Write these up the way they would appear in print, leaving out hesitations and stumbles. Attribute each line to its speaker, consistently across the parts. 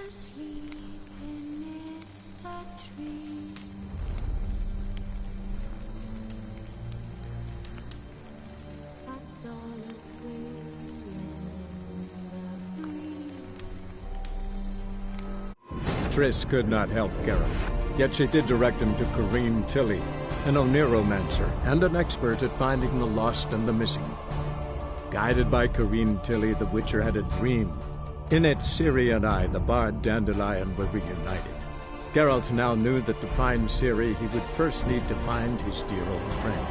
Speaker 1: asleep and it's a dream. That's all asleep in the breeze.
Speaker 2: Triss could not help Geralt, yet she did direct him to Corrine Tilly, an oneiromancer and an expert at finding the lost and the missing. Guided by Corrine Tilly, the Witcher had a dream. In it, Ciri and I, the bard Dandelion, were reunited. Geralt now knew that to find Ciri, he would first need to find his dear old friend.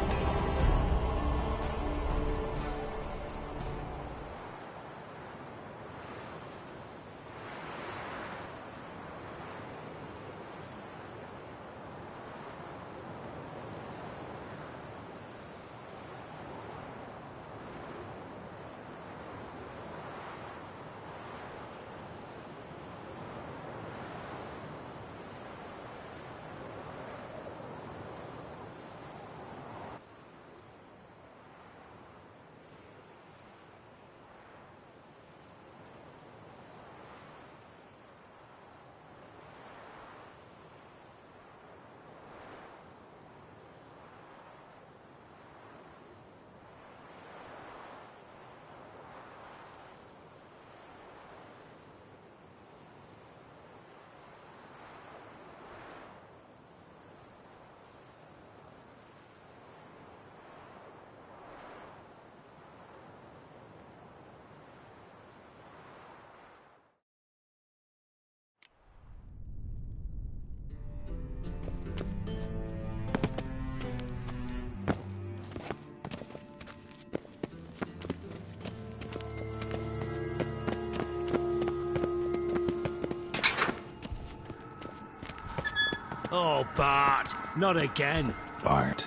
Speaker 3: Oh, Bart, not again.
Speaker 4: Bart.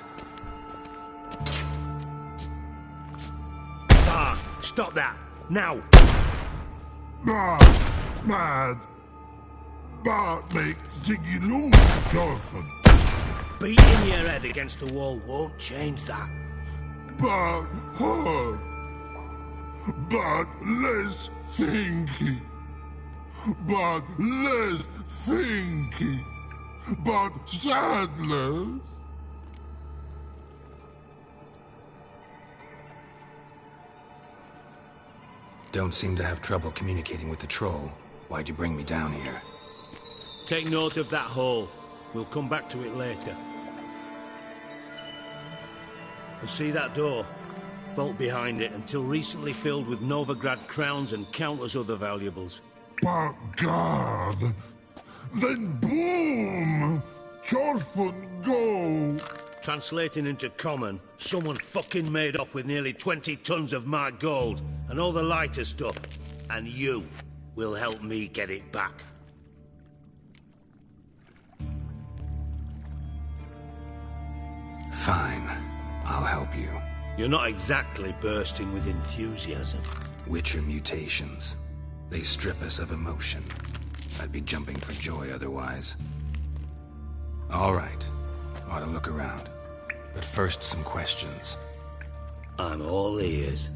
Speaker 3: Bart, stop that, now.
Speaker 5: Bart, mad. Bart makes Ziggy lose, Jonathan.
Speaker 3: Beating your head against the wall won't change that.
Speaker 5: Bart hard. Bart less thinky. Bart less thinky. But sadness.
Speaker 4: Don't seem to have trouble communicating with the troll. Why'd you bring me down here?
Speaker 3: Take note of that hole. We'll come back to it later. And see that door? Vault behind it, until recently filled with Novigrad crowns and countless other valuables.
Speaker 5: But God. Then boom! Chorfun go!
Speaker 3: Translating into common, someone fucking made off with nearly 20 tons of my gold and all the lighter stuff. And you will help me get it back.
Speaker 4: Fine. I'll help you.
Speaker 3: You're not exactly bursting with enthusiasm.
Speaker 4: Witcher mutations. They strip us of emotion. I'd be jumping for joy otherwise. All right. Ought to look around. But first, some questions.
Speaker 3: I'm all ears.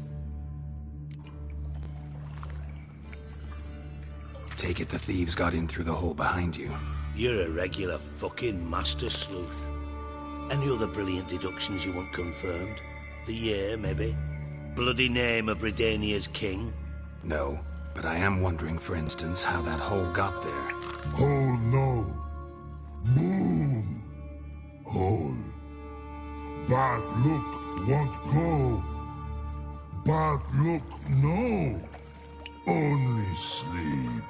Speaker 4: Take it the thieves got in through the hole behind you.
Speaker 3: You're a regular fucking master sleuth. Any other brilliant deductions you want confirmed? The year, maybe? Bloody name of Redania's king?
Speaker 4: No. But I am wondering, for instance, how that hole got there.
Speaker 5: Hole no. Boom. Hole. Bad look won't go. Bad look no. Only sleep.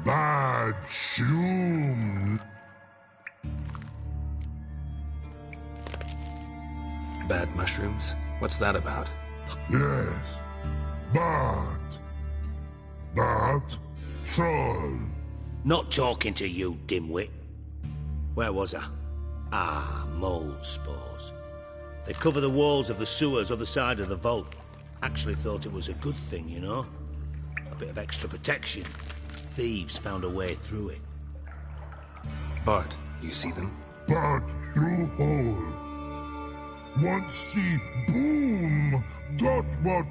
Speaker 5: Bad shoom.
Speaker 4: Bad mushrooms? What's that about?
Speaker 5: Yes. Bad. Bad troll.
Speaker 3: Not talking to you, dimwit. Where was I? Ah, mold spores. They cover the walls of the sewers other side of the vault. Actually thought it was a good thing, you know? A bit of extra protection. Thieves found a way through it.
Speaker 4: Bart, you see them?
Speaker 5: Bad through hole. Want see boom. Got what?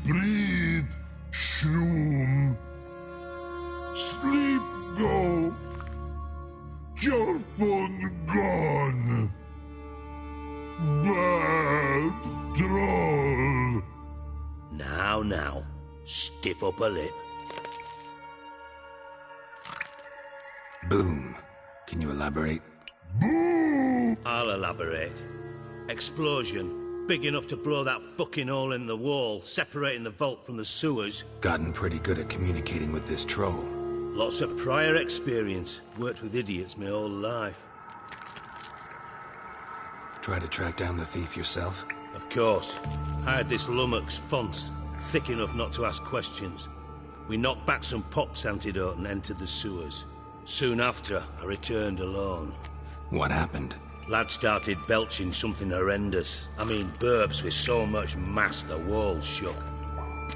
Speaker 5: Breathe. Shroom. Sleep go. Your fun gone. Bad troll.
Speaker 3: Now, stiff upper lip.
Speaker 4: Boom. Can you elaborate?
Speaker 3: I'll elaborate. Explosion, big enough to blow that fucking hole in the wall, separating the vault from the sewers.
Speaker 4: Gotten pretty good at communicating with this troll.
Speaker 3: Lots of prior experience. Worked with idiots my whole life.
Speaker 4: Try to track down the thief yourself?
Speaker 3: Of course. I had this lummox Fonce, thick enough not to ask questions. We knocked back some Pop's antidote and entered the sewers. Soon after, I returned alone.
Speaker 4: What happened?
Speaker 3: Lad started belching something horrendous. I mean, burps with so much mass the walls shook.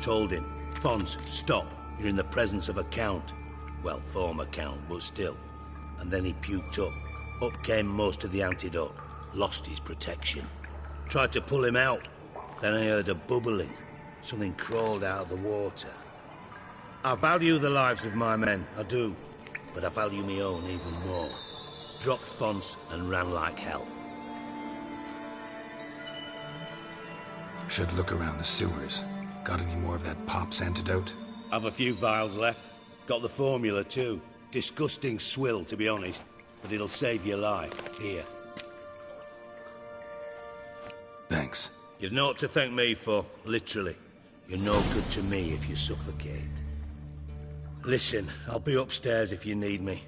Speaker 3: Told him, Fonce, stop. You're in the presence of a count. Well, former count, but still. And then he puked up. Up came most of the antidote. Lost his protection. Tried to pull him out. Then I heard a bubbling. Something crawled out of the water. I value the lives of my men, I do. But I value my own even more. Dropped Fonce and ran like hell.
Speaker 4: Should look around the sewers. Got any more of that Pop's antidote?
Speaker 3: Have a few vials left. Got the formula too. Disgusting swill, to be honest. But it'll save your life. Here.
Speaker 4: Thanks.
Speaker 3: You've naught to thank me for, literally. You're no good to me if you suffocate. Listen, I'll be upstairs if you need me.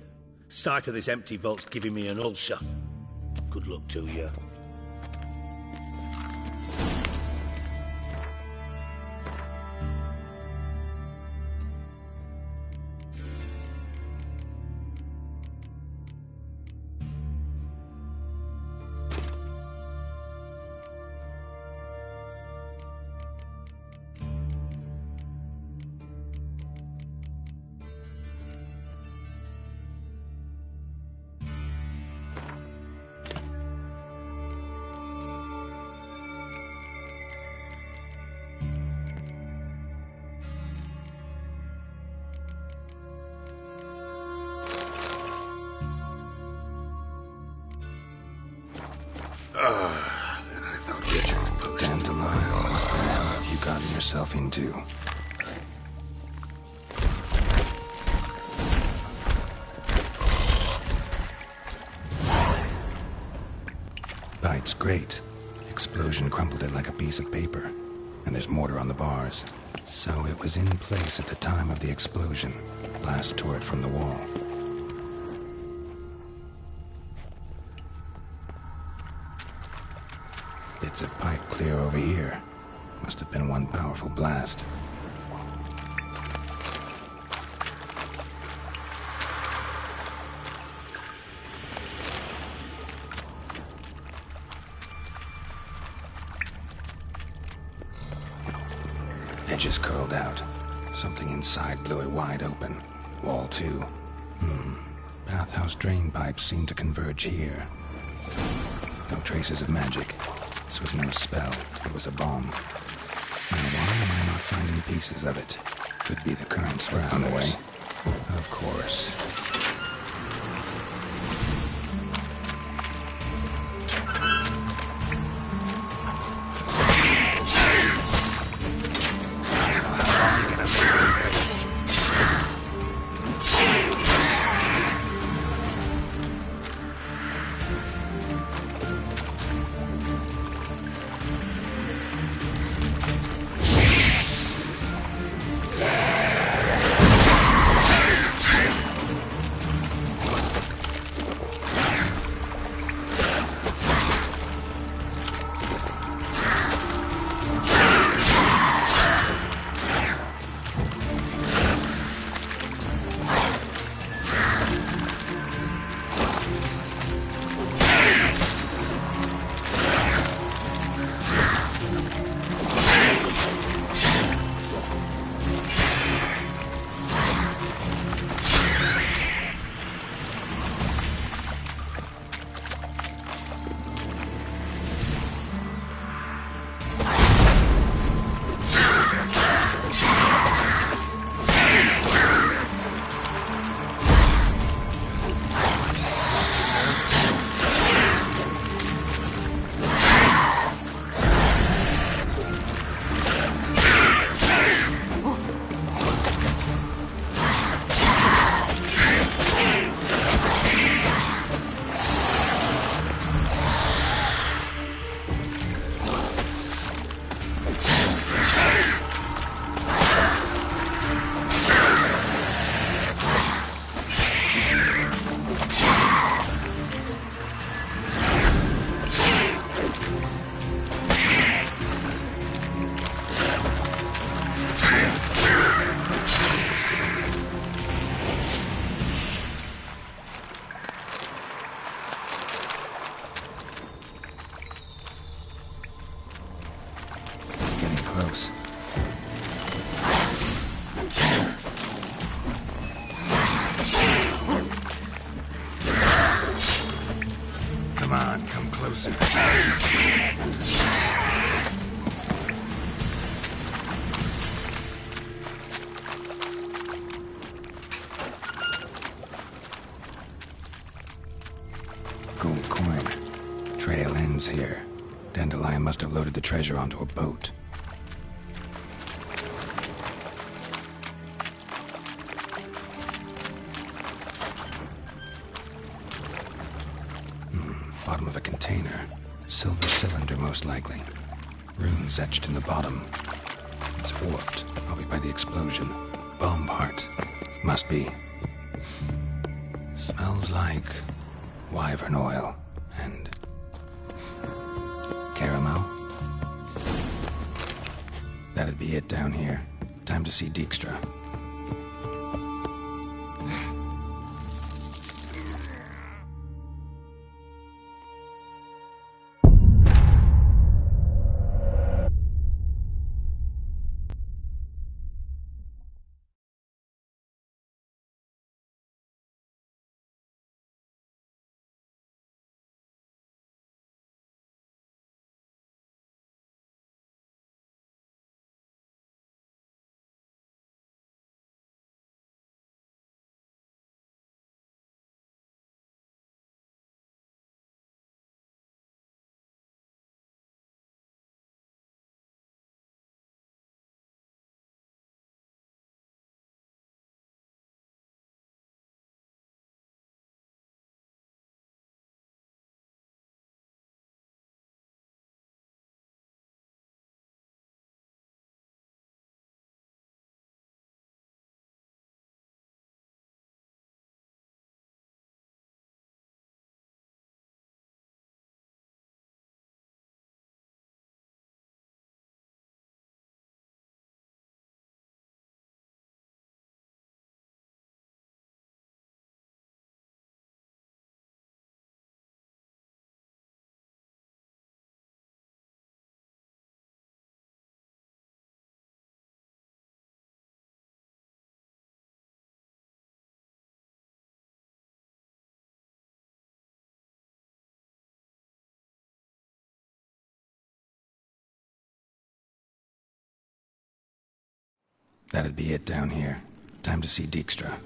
Speaker 3: Sight of this empty vault's giving me an ulcer. Good luck to you.
Speaker 4: And I thought Richard's potion. Dandelion, what the hell have you gotten yourself into? Pipe's great. Explosion crumpled it like a piece of paper. And there's mortar on the bars. So it was in place at the time of the explosion. Blast tore it from the wall. Bits of pipe clear over here. Must have been one powerful blast. Edges curled out. Something inside blew it wide open. Wall too. Bathhouse drain pipes seem to converge here. No traces of magic. This was no spell. It was a bomb. Now, why am I not finding pieces of it? Could be the currents for hours. Of course. closer. Gold coin. Trail ends here. Dandelion must have loaded the treasure onto a boat. Bottom of a container. Silver cylinder, most likely. Runes etched in the bottom. It's warped, probably by the explosion. Bomb part. Must be. Smells like wyvern oil and caramel. That'd be it down here. Time to see Dijkstra. That'd be it down here. Time to see Dijkstra.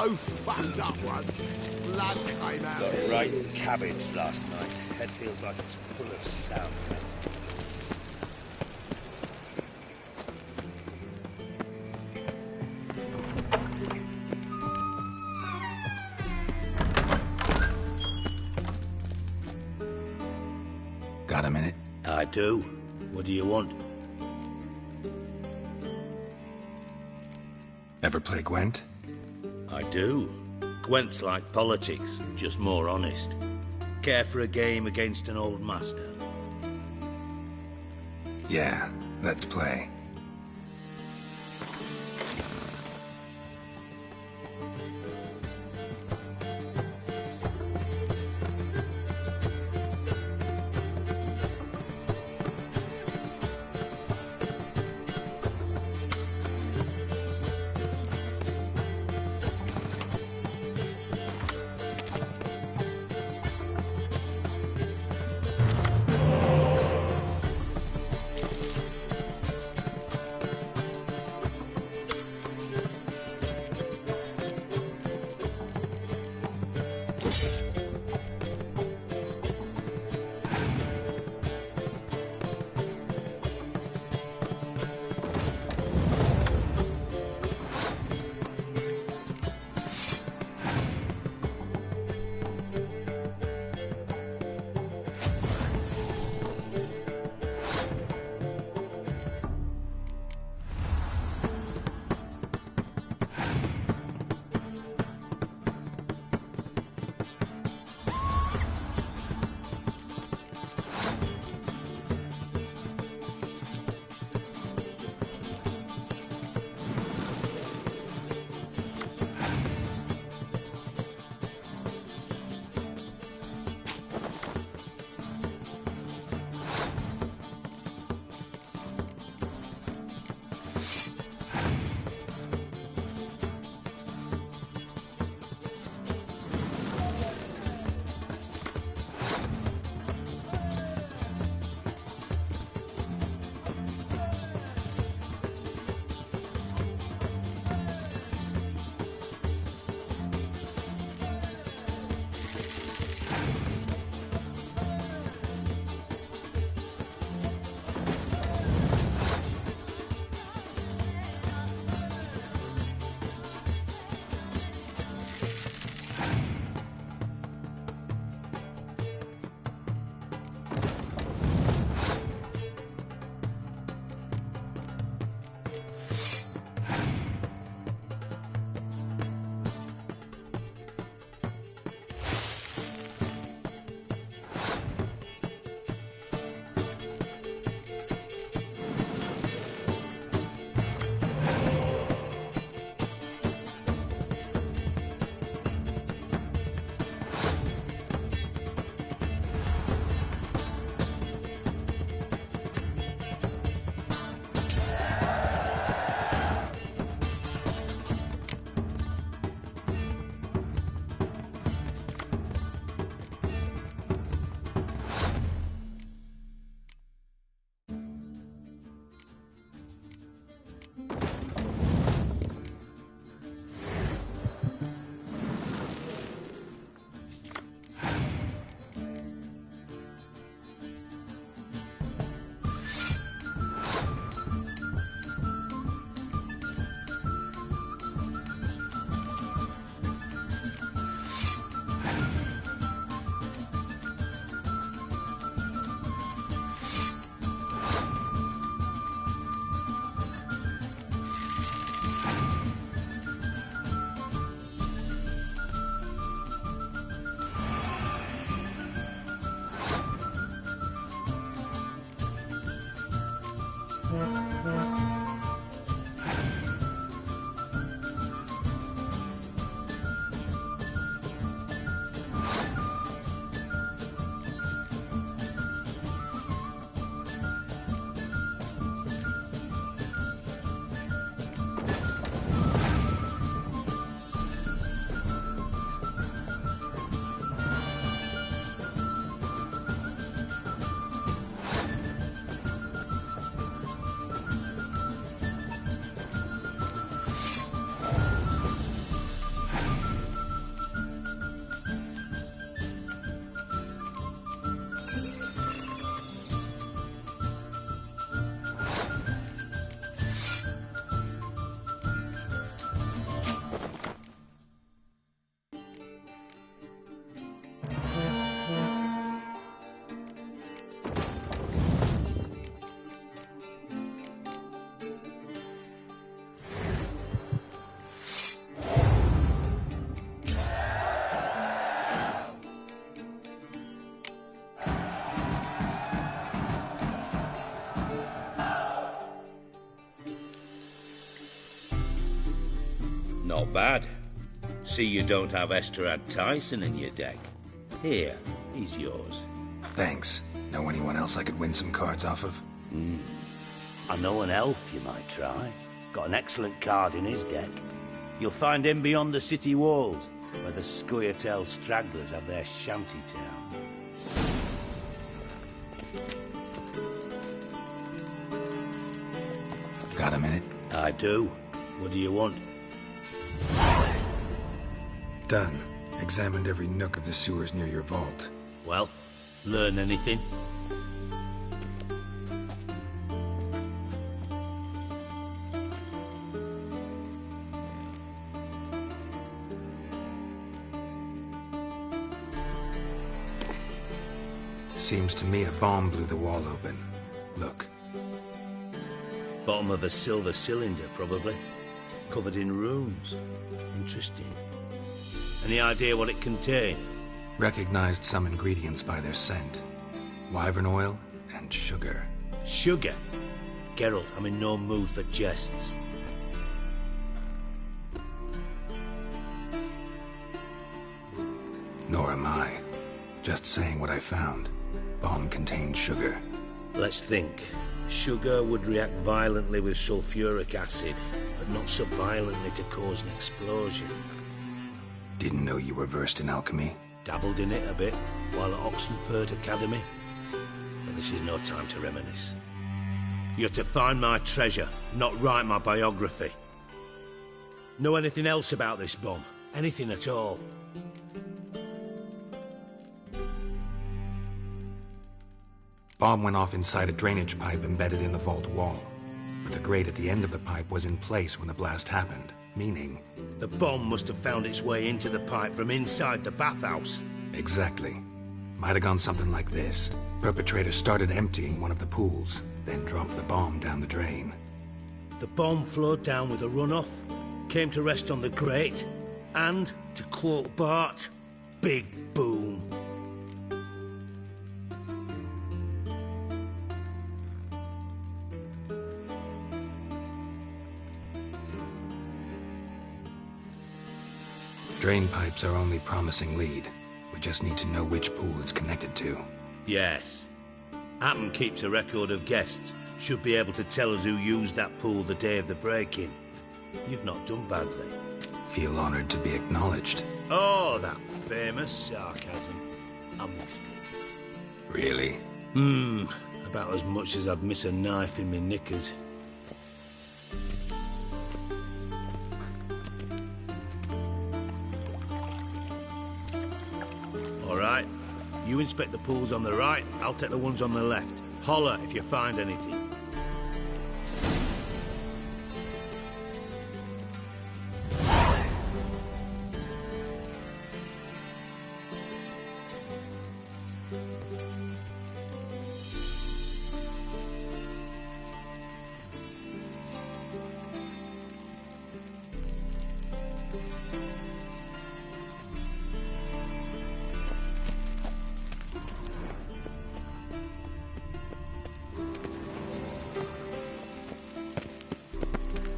Speaker 6: so fucked up once. Blood came out.
Speaker 3: Got right cabbage last night. Head feels like it's full of sound.
Speaker 4: Got a minute?
Speaker 3: I do. What do you want?
Speaker 4: Ever play Gwent?
Speaker 3: I do. Gwent's like politics, just more honest. Care for a game against an old master?
Speaker 4: Yeah, let's play.
Speaker 3: Not bad. See you don't have Esterad Tyson in your deck. Here, he's yours.
Speaker 4: Thanks. Know anyone else I could win some cards off of?
Speaker 3: I know an elf you might try. Got an excellent card in his deck. You'll find him beyond the city walls, where the Scoia'tael stragglers have their shanty town.
Speaker 4: Got a minute?
Speaker 3: I do. What do you want?
Speaker 4: Done. Examined every nook of the sewers near your vault.
Speaker 3: Well, learn anything?
Speaker 4: Seems to me a bomb blew the wall open. Look.
Speaker 3: Bottom of a silver cylinder, probably. Covered in runes. Interesting. Any idea what it contained?
Speaker 4: Recognized some ingredients by their scent. Wyvern oil and sugar.
Speaker 3: Sugar? Geralt, I'm in no mood for jests.
Speaker 4: Nor am I. Just saying what I found. Bomb contained sugar.
Speaker 3: Let's think. Sugar would react violently with sulfuric acid, but not so violently to cause an explosion.
Speaker 4: Didn't know you were versed in alchemy.
Speaker 3: Dabbled in it a bit while at Oxenford Academy. But this is no time to reminisce. You're to find my treasure, not write my biography. Know anything else about this bomb? Anything at all?
Speaker 4: Bomb went off inside a drainage pipe embedded in the vault wall. But the grate at the end of the pipe was in place when the blast happened, meaning...
Speaker 3: The bomb must have found its way into the pipe from inside the bathhouse.
Speaker 4: Exactly. Might have gone something like this. Perpetrator started emptying one of the pools, then dropped the bomb down the drain.
Speaker 3: The bomb flowed down with a runoff, came to rest on the grate, and, to quote Bart, big boom.
Speaker 4: Drain pipes are only promising lead. We just need to know which pool it's connected to.
Speaker 3: Yes. Appen keeps a record of guests. Should be able to tell us who used that pool the day of the break-in. You've not done badly.
Speaker 4: Feel honored to be acknowledged.
Speaker 3: Oh, that famous sarcasm. I missed it.
Speaker 4: Really?
Speaker 3: About as much as I'd miss a knife in my knickers. All right. You inspect the pools on the right, I'll take the ones on the left. Holler if you find anything.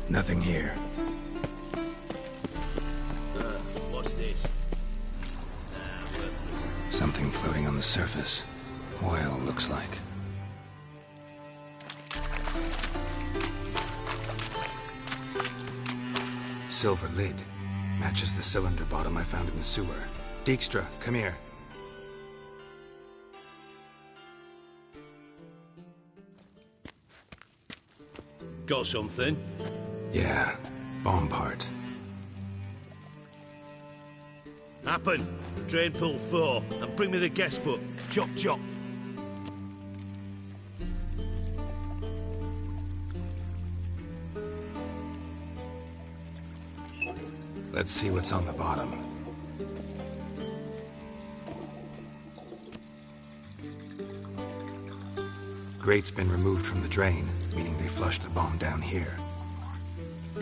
Speaker 4: Nothing here.
Speaker 3: What's this?
Speaker 4: Something floating on the surface. Oil, looks like. Silver lid. Matches the cylinder bottom I found in the sewer. Dijkstra, come here.
Speaker 3: Got something?
Speaker 4: Yeah, bomb part.
Speaker 3: Happen. Drain pool 4, and bring me the guest book. Chop chop.
Speaker 4: Let's see what's on the bottom. Grate's been removed from the drain, meaning they flushed the bomb down here.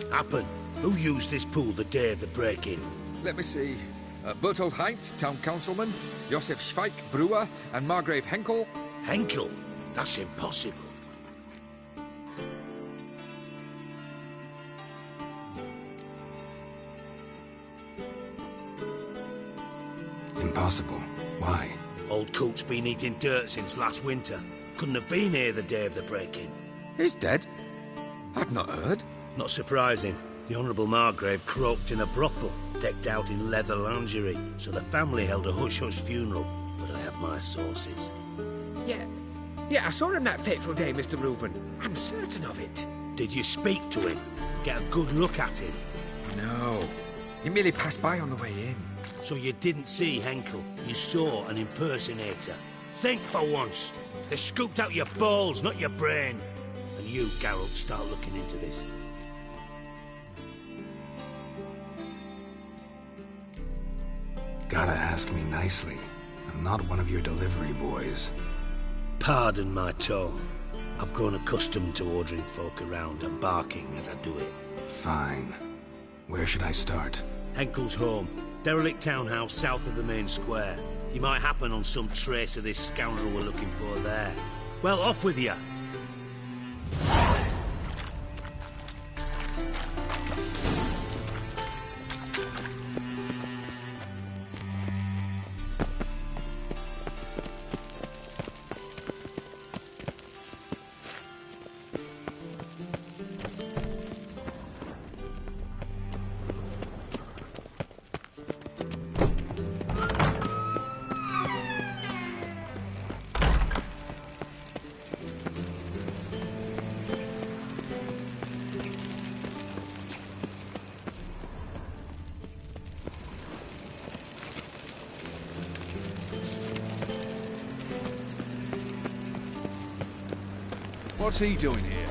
Speaker 3: Happen. Who used this pool the day of the break-in?
Speaker 7: Let me see. Bertold Heinz, town councilman, Josef Schweik, brewer, and Margrave Henkel.
Speaker 3: Henkel? That's impossible.
Speaker 4: Impossible. Why?
Speaker 3: Old Coot's been eating dirt since last winter. Couldn't have been here the day of the break-in.
Speaker 7: He's dead? I'd not heard.
Speaker 3: Not surprising. The Honourable Margrave croaked in a brothel, decked out in leather lingerie, so the family held a hush-hush funeral. But I have my sources.
Speaker 8: Yeah, I saw him that fateful day, Mr. Reuven. I'm certain of it.
Speaker 3: Did you speak to him? Get a good look at him?
Speaker 7: No. He merely passed by on the way in.
Speaker 3: So you didn't see Henkel. You saw an impersonator. Think for once. They scooped out your balls, not your brain. And you, Geralt, start looking into this.
Speaker 4: Gotta ask me nicely. I'm not one of your delivery boys.
Speaker 3: Pardon my tone. I've grown accustomed to ordering folk around and barking as I do it.
Speaker 4: Fine. Where should I start?
Speaker 3: Henkel's home. Derelict townhouse south of the main square. You might happen on some trace of this scoundrel we're looking for there. Well, off with you.
Speaker 9: What's he doing here?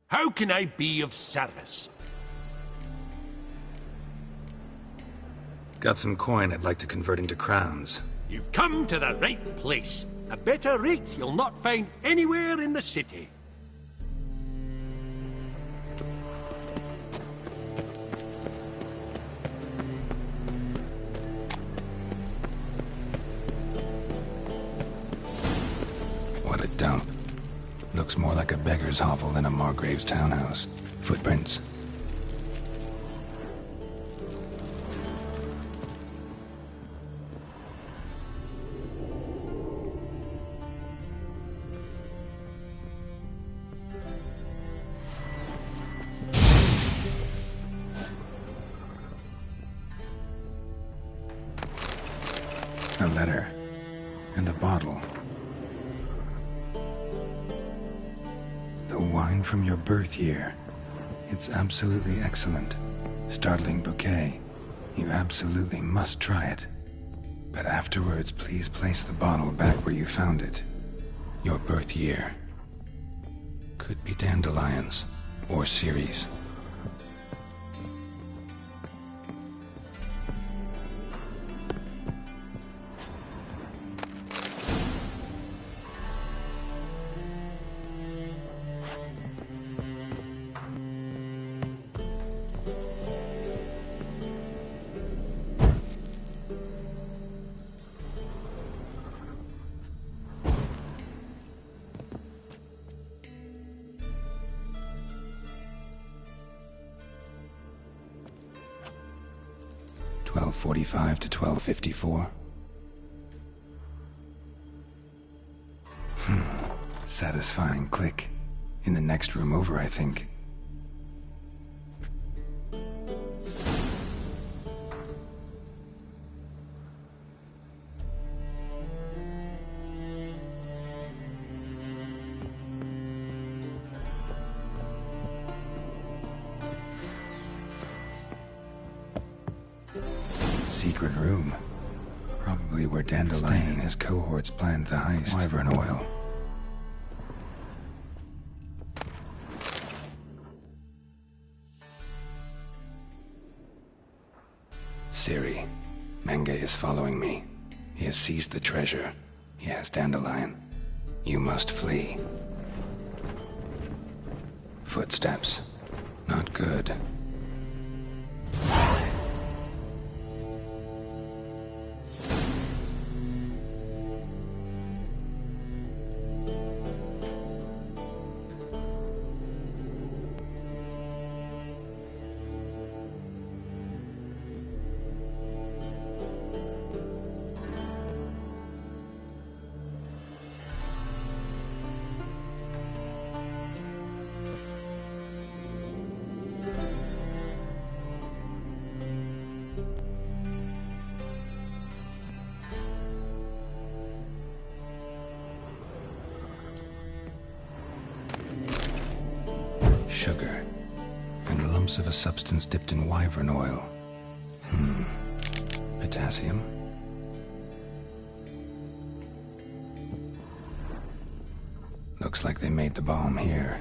Speaker 6: How can I be of service?
Speaker 4: Got some coin I'd like to convert into crowns.
Speaker 6: You've come to the right place. A better rate you'll not find anywhere in the city.
Speaker 4: What a dump. Looks more like a beggar's hovel than a Margrave's townhouse. Footprints. A letter. And a bottle. The wine from your birth year. It's absolutely excellent. Startling bouquet. You absolutely must try it. But afterwards, please place the bottle back where you found it. Your birth year. Could be dandelions. Or Ceres. .45 to 12:54. Satisfying click. In the next room over, I think. Secret room. Probably where Dandelion and his cohorts planned the heist. Wyvern oil. Ciri, Menge is following me. He has seized the treasure. He has Dandelion. You must flee. Footsteps. Not good. sugar, and lumps of a substance dipped in wyvern oil. Potassium? Looks like they made the bomb here.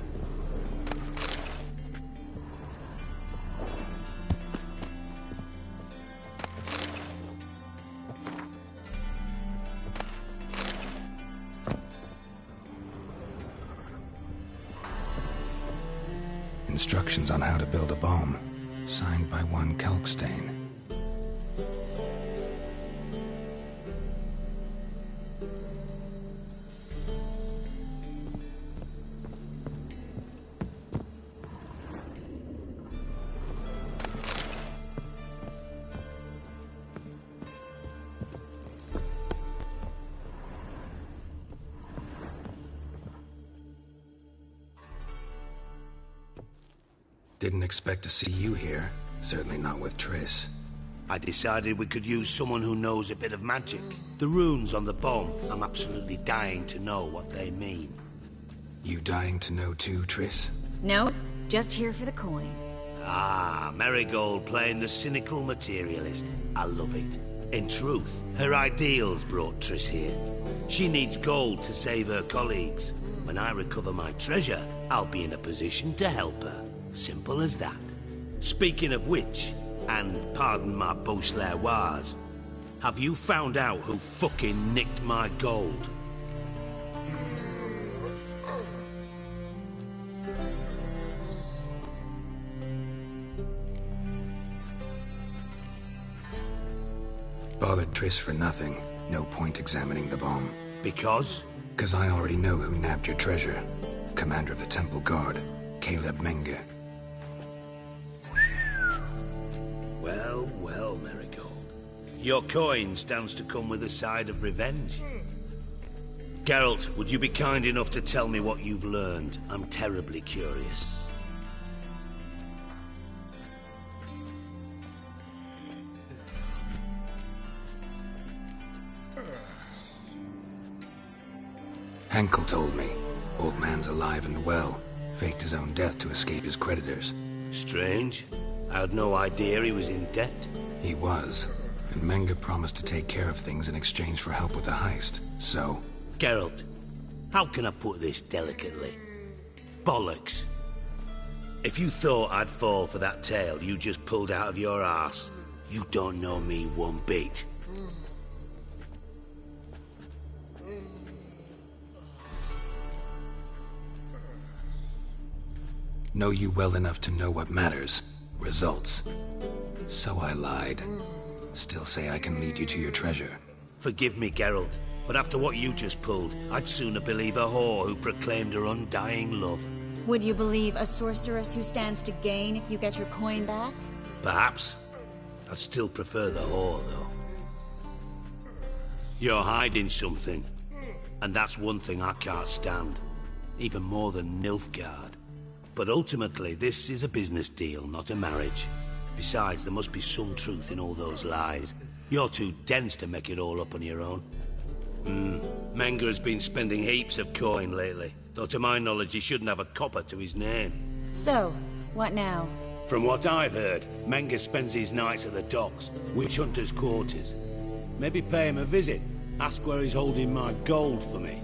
Speaker 4: Instructions on how to build a bomb, signed by one Kalkstain. Didn't expect to see you here. Certainly not with Triss.
Speaker 3: I decided we could use someone who knows a bit of magic. The runes on the bomb, I'm absolutely dying to know what they mean.
Speaker 4: You dying to know too, Triss?
Speaker 10: No, just here for the coin.
Speaker 3: Ah, Marigold playing the cynical materialist. I love it. In truth, her ideals brought Triss here. She needs gold to save her colleagues. When I recover my treasure, I'll be in a position to help her. Simple as that. Speaking of which, and pardon my Beauclervoise, have you found out who fucking nicked my gold?
Speaker 4: Bothered Triss for nothing. No point examining the bomb.
Speaker 3: Because?
Speaker 4: 'Cause I already know who nabbed your treasure. Commander of the Temple Guard, Caleb Menge.
Speaker 3: Well, well, Marigold. Your coin stands to come with a side of revenge. Geralt, would you be kind enough to tell me what you've learned? I'm terribly curious.
Speaker 4: Henkel told me. Old man's alive and well. Faked his own death to escape his creditors.
Speaker 3: Strange. I had no idea he was in debt.
Speaker 4: He was. And Menge promised to take care of things in exchange for help with the heist. So...
Speaker 3: Geralt, how can I put this delicately? Bollocks. If you thought I'd fall for that tale you just pulled out of your arse, you don't know me one bit.
Speaker 4: Know you well enough to know what matters. Results. So I lied. Still say I can lead you to your treasure.
Speaker 3: Forgive me, Geralt, but after what you just pulled, I'd sooner believe a whore who proclaimed her undying love.
Speaker 10: Would you believe a sorceress who stands to gain if you get your coin back?
Speaker 3: Perhaps. I'd still prefer the whore, though. You're hiding something, and that's one thing I can't stand. Even more than Nilfgaard. But ultimately, this is a business deal, not a marriage. Besides, there must be some truth in all those lies. You're too dense to make it all up on your own. Menge has been spending heaps of coin lately, though to my knowledge he shouldn't have a copper to his name.
Speaker 10: So, what now?
Speaker 3: From what I've heard, Menge spends his nights at the docks, witch hunters' quarters. Maybe pay him a visit, ask where he's holding my gold for me.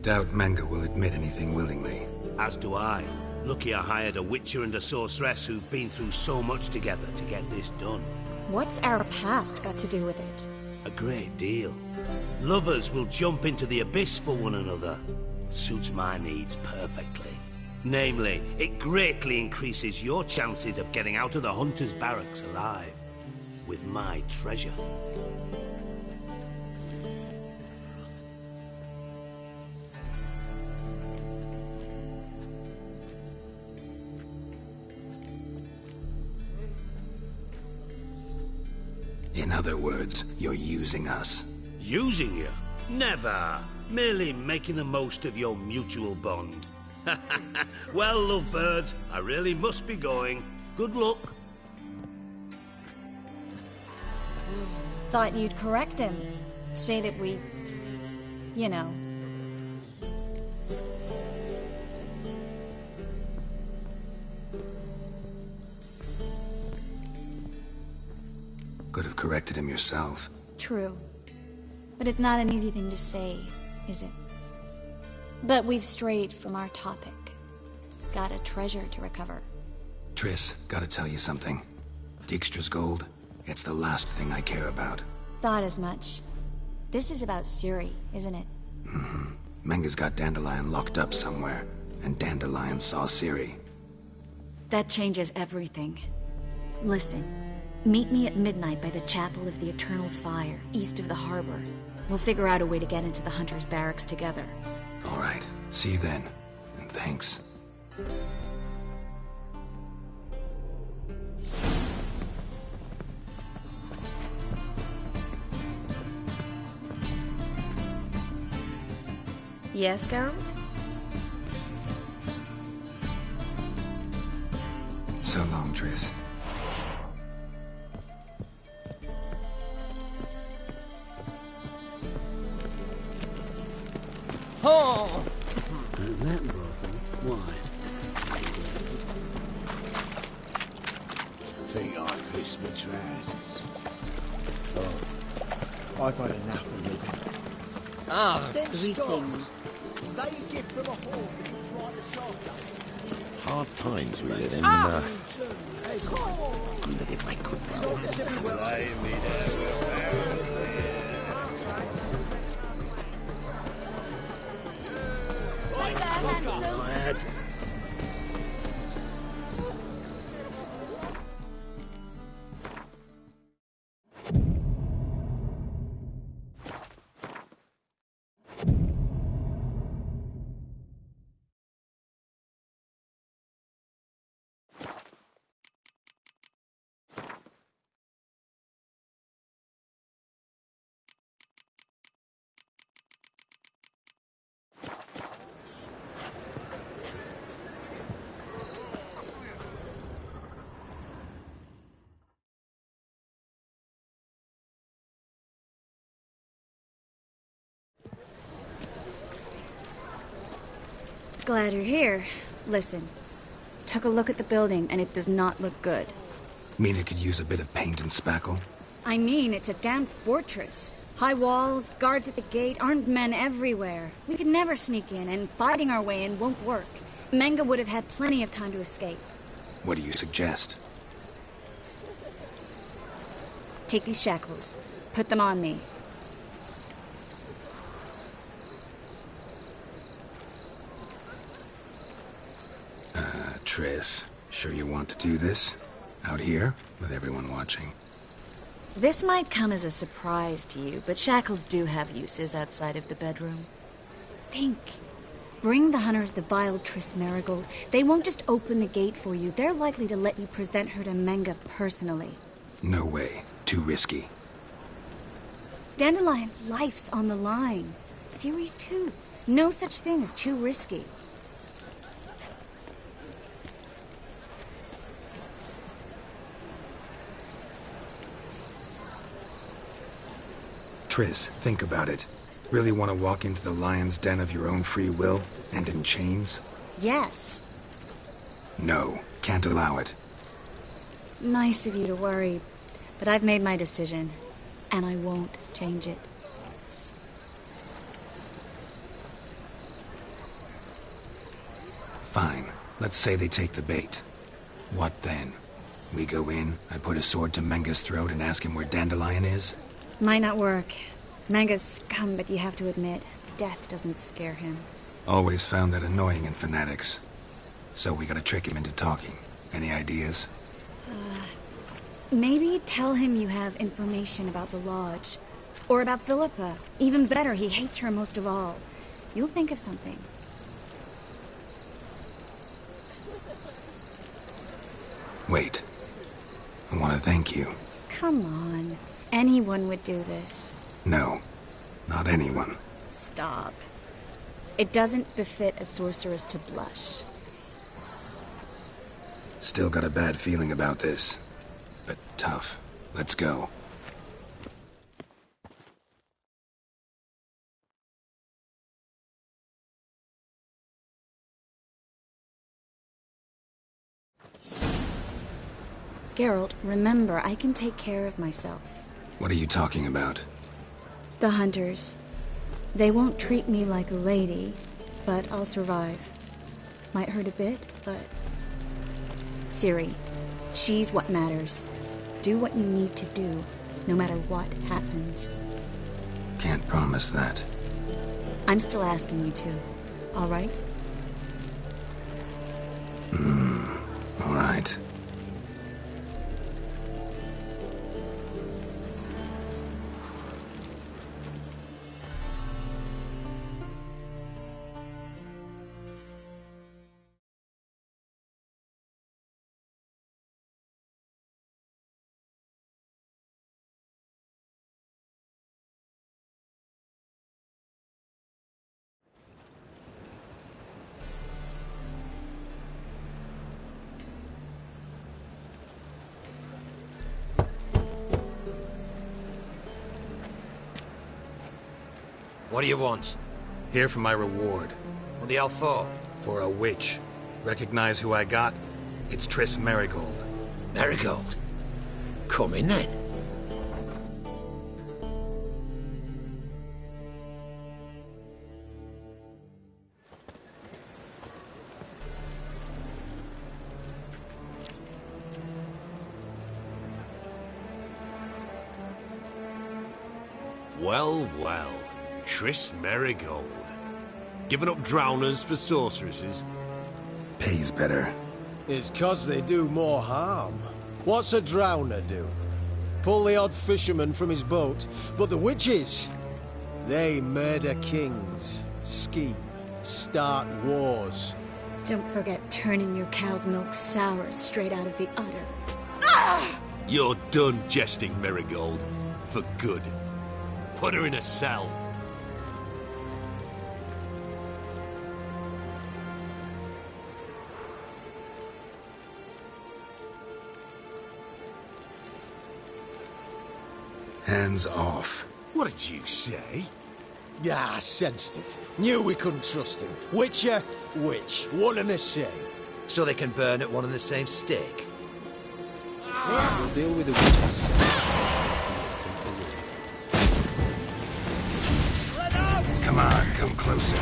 Speaker 4: Doubt Menge will admit anything willingly.
Speaker 3: As do I. Lucky I hired a witcher and a sorceress who've been through so much together to get this done.
Speaker 10: What's our past got to do with it?
Speaker 3: A great deal. Lovers will jump into the abyss for one another. Suits my needs perfectly. Namely, it greatly increases your chances of getting out of the hunter's barracks alive. With my treasure.
Speaker 4: In other words, you're using us.
Speaker 3: Using you? Never. Merely making the most of your mutual bond. Well, lovebirds, I really must be going. Good luck.
Speaker 10: Thought you'd correct him. Say that we You know.
Speaker 4: Could have corrected him yourself.
Speaker 10: True. But it's not an easy thing to say, is it? But we've strayed from our topic. Got a treasure to recover.
Speaker 4: Triss, gotta tell you something. Dijkstra's gold, it's the last thing I care about.
Speaker 10: Thought as much. This is about Ciri, isn't it?
Speaker 4: Mm-hmm. Menga's got Dandelion locked up somewhere, and Dandelion saw Ciri.
Speaker 10: That changes everything. Listen, meet me at midnight by the Chapel of the Eternal Fire, east of the harbor. We'll figure out a way to get into the Hunter's barracks together.
Speaker 4: All right, see you then, and thanks.
Speaker 10: Yes, Geralt?
Speaker 4: So long, Triss.
Speaker 11: Oh! That brothel? Why?
Speaker 12: Think I pissed my trousers. Oh, I've had enough of living.
Speaker 11: Ah,
Speaker 12: Them
Speaker 11: greetings.
Speaker 12: scars, they a gift from a whore that you tried to shaft.
Speaker 13: Hard times we live in. But if I could
Speaker 10: Glad you're here. Listen, took a look at the building and it does not look good.
Speaker 4: Mean it could use a bit of paint and spackle?
Speaker 10: I mean, it's a damn fortress. High walls, guards at the gate, armed men everywhere. We could never sneak in, and fighting our way in won't work. Menga would have had plenty of time to escape.
Speaker 4: What do you suggest?
Speaker 10: Take these shackles. Put them on me.
Speaker 4: Triss, sure you want to do this? Out here, with everyone watching?
Speaker 10: This might come as a surprise to you, but shackles do have uses outside of the bedroom. Think. Bring the hunters the vile Triss Marigold. They won't just open the gate for you. They're likely to let you present her to Menga personally.
Speaker 4: No way. Too risky.
Speaker 10: Dandelion's life's on the line. Series 2. No such thing as too risky.
Speaker 4: Triss, think about it. Really want to walk into the lion's den of your own free will, and in chains?
Speaker 10: Yes.
Speaker 4: No, can't allow it.
Speaker 10: Nice of you to worry, but I've made my decision, and I won't change it.
Speaker 4: Fine. Let's say they take the bait. What then? We go in, I put a sword to Menga's throat and ask him where Dandelion is?
Speaker 10: Might not work. Manga's scum, but you have to admit, death doesn't scare him.
Speaker 4: Always found that annoying in fanatics. So we gotta trick him into talking. Any ideas?
Speaker 10: Maybe tell him you have information about the Lodge. Or about Philippa. Even better, he hates her most of all. You'll think of something.
Speaker 4: Wait. I want to thank you.
Speaker 10: Come on. Anyone would do this.
Speaker 4: No. Not anyone.
Speaker 10: Stop. It doesn't befit a sorceress to blush.
Speaker 4: Still got a bad feeling about this. But tough. Let's go.
Speaker 10: Geralt, remember, I can take care of myself.
Speaker 4: What are you talking about?
Speaker 10: The hunters. They won't treat me like a lady, but I'll survive. Might hurt a bit, but... Ciri, she's what matters. Do what you need to do, no matter what happens.
Speaker 4: Can't promise that.
Speaker 10: I'm still asking you to, all right?
Speaker 4: All right.
Speaker 14: What do you want?
Speaker 4: Here for my reward.
Speaker 14: What the hell for?
Speaker 4: For a witch. Recognize who I got? It's Triss Merigold.
Speaker 14: Merigold? Come in then.
Speaker 6: Well, well. Triss Merigold. Giving up drowners for sorceresses?
Speaker 4: Pays better.
Speaker 15: It's 'cause they do more harm. What's a drowner do? Pull the odd fisherman from his boat. But the witches, they murder kings, scheme, start wars.
Speaker 10: Don't forget turning your cow's milk sour straight out of the udder.
Speaker 6: You're done jesting, Merigold. For good. Put her in a cell.
Speaker 4: Hands off.
Speaker 6: What did you say?
Speaker 15: Yeah, I sensed it. Knew we couldn't trust him. Witcher, witch, one and the same.
Speaker 14: So they can burn at one and the same stake?
Speaker 15: We'll deal with the witches.
Speaker 4: Come on, come closer.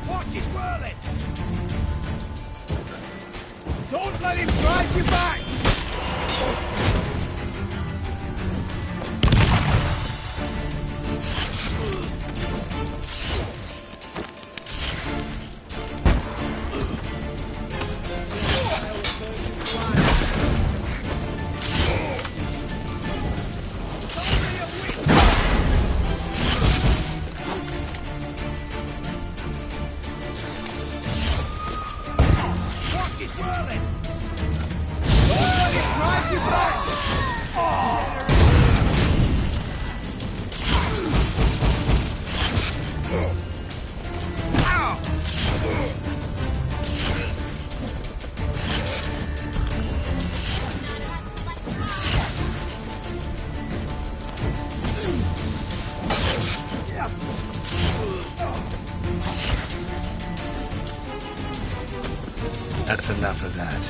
Speaker 12: Watch his whirling! Don't let him drive you back!
Speaker 4: That's enough of that.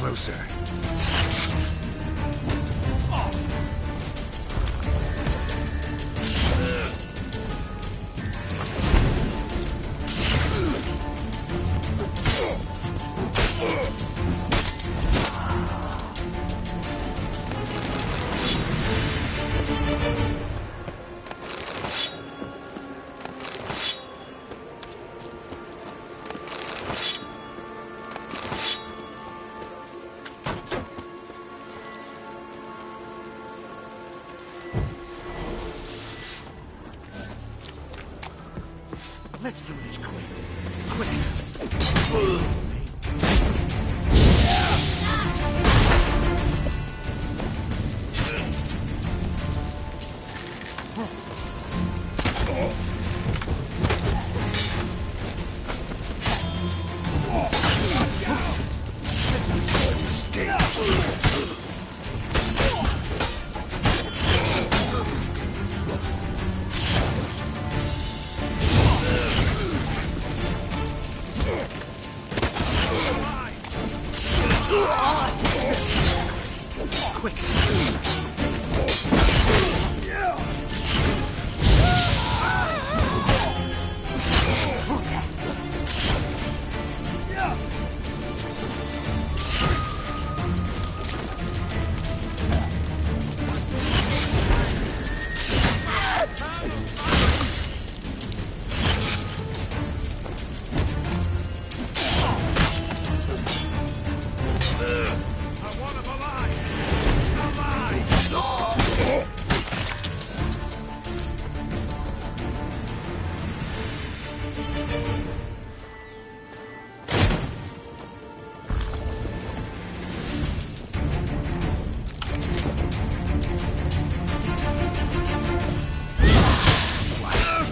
Speaker 4: closer.
Speaker 3: Let's do this quick. Quick.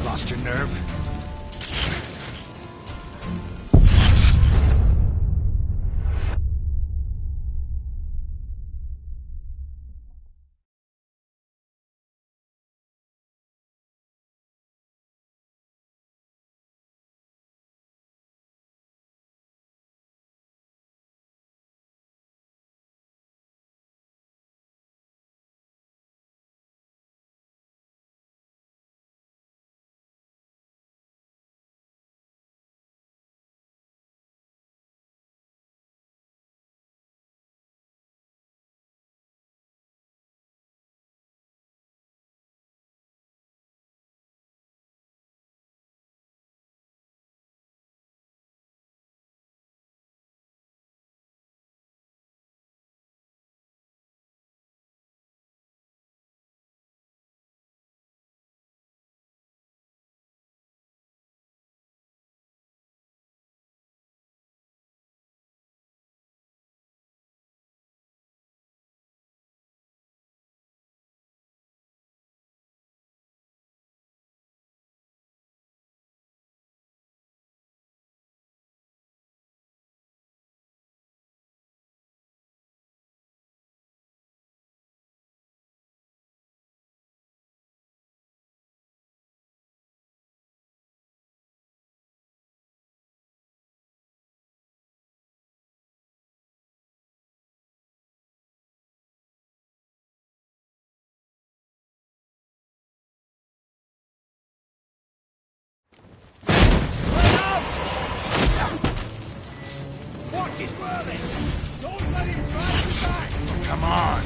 Speaker 3: Lost your nerve?
Speaker 12: Watch his whirling! Don't let him drive you back!
Speaker 4: Come on!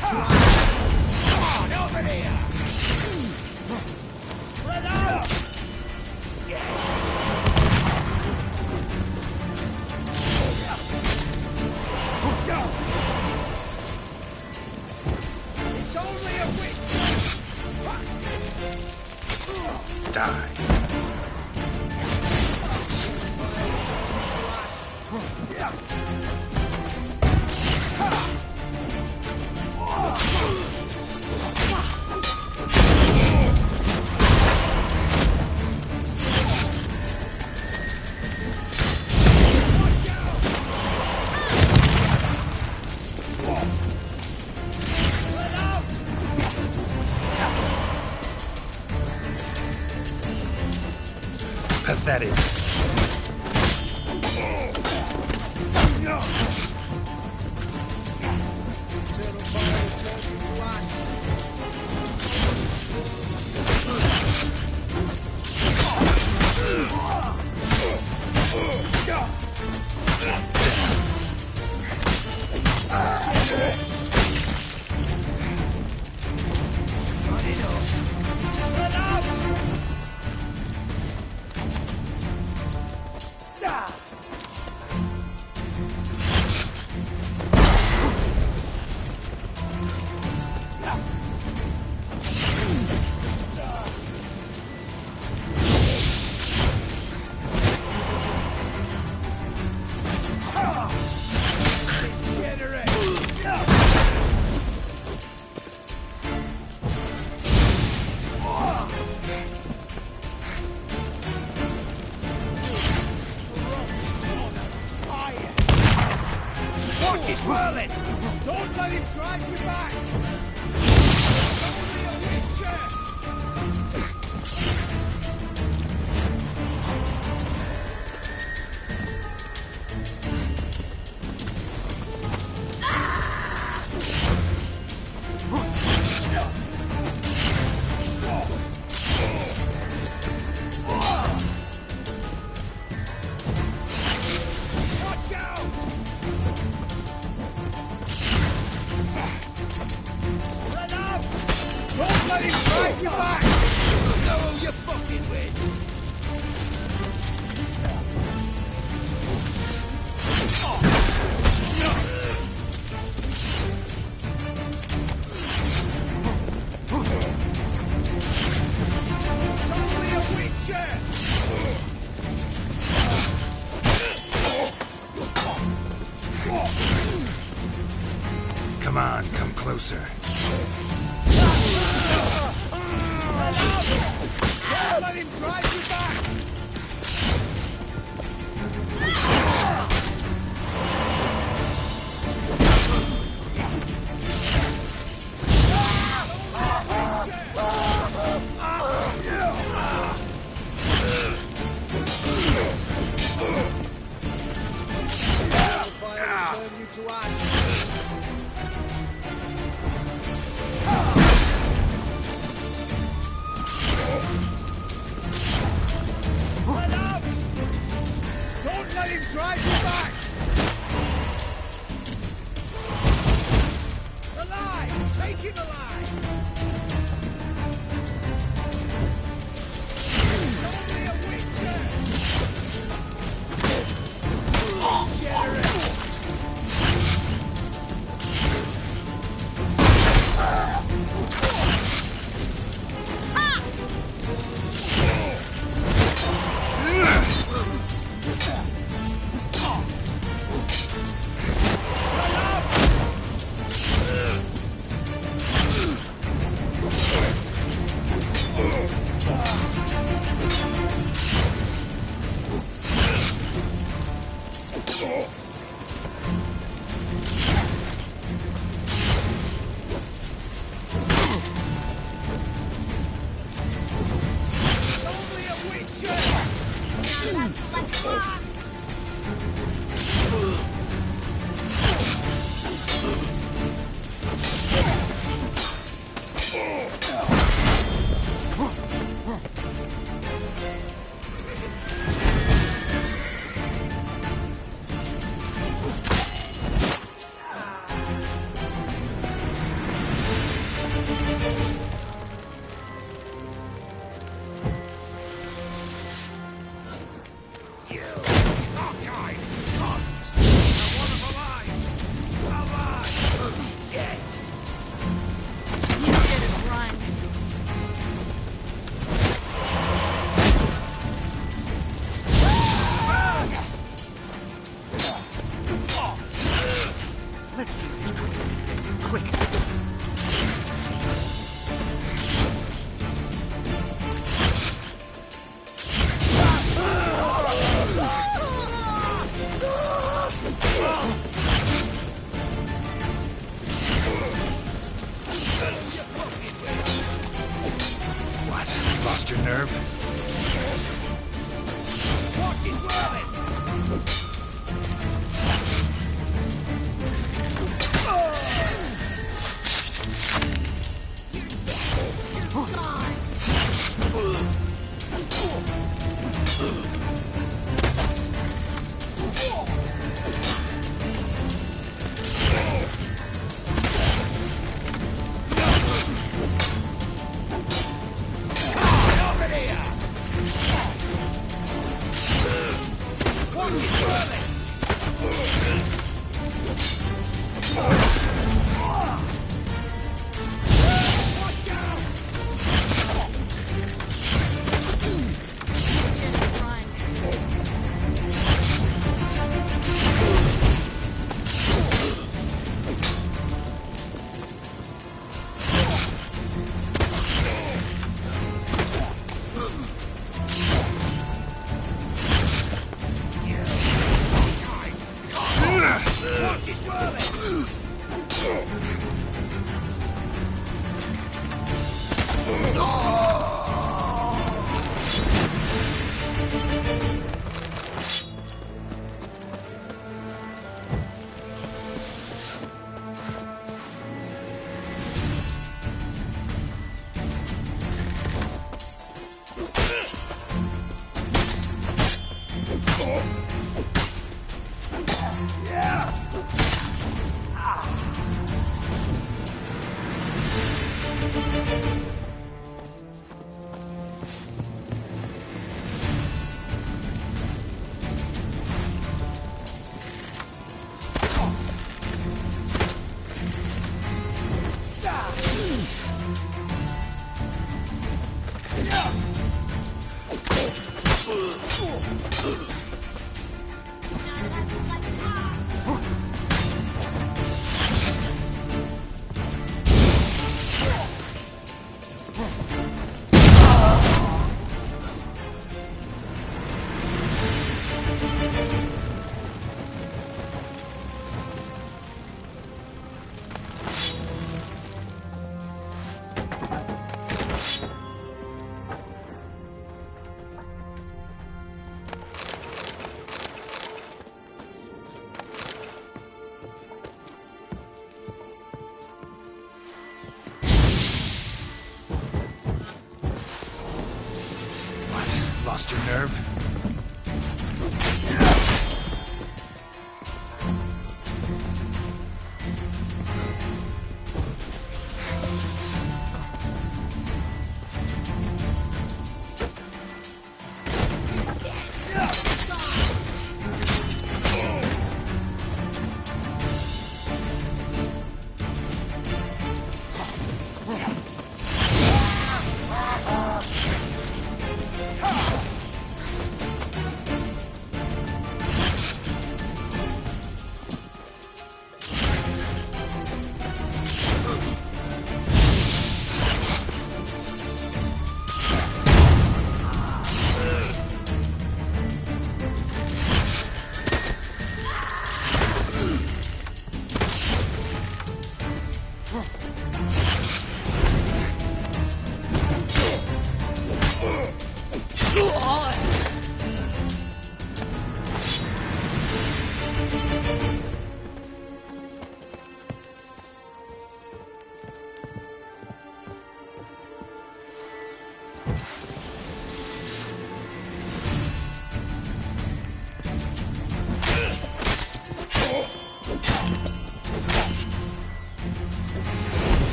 Speaker 12: Come on, over here! Spread out! It's only a witch!
Speaker 4: Die. Pathetic.
Speaker 12: He's whirling! Don't let him drive you back! Only a wicher! Watch out! Spread out! Don't let him drive you back! No, you fucking win! It's only a wicher!
Speaker 4: Come on, come closer.
Speaker 12: Don't let him drive you back! Fire return you to us. Run out! Don't let him drive you back! Alive! Take him alive! It's only a wicher! Generous! Only a wicher! You cockeyed cunts! I want him alive! Alive! Get!
Speaker 10: You should have run.
Speaker 3: Let's do this quick. Quick!
Speaker 4: What? Lost your nerve? Lost your nerve?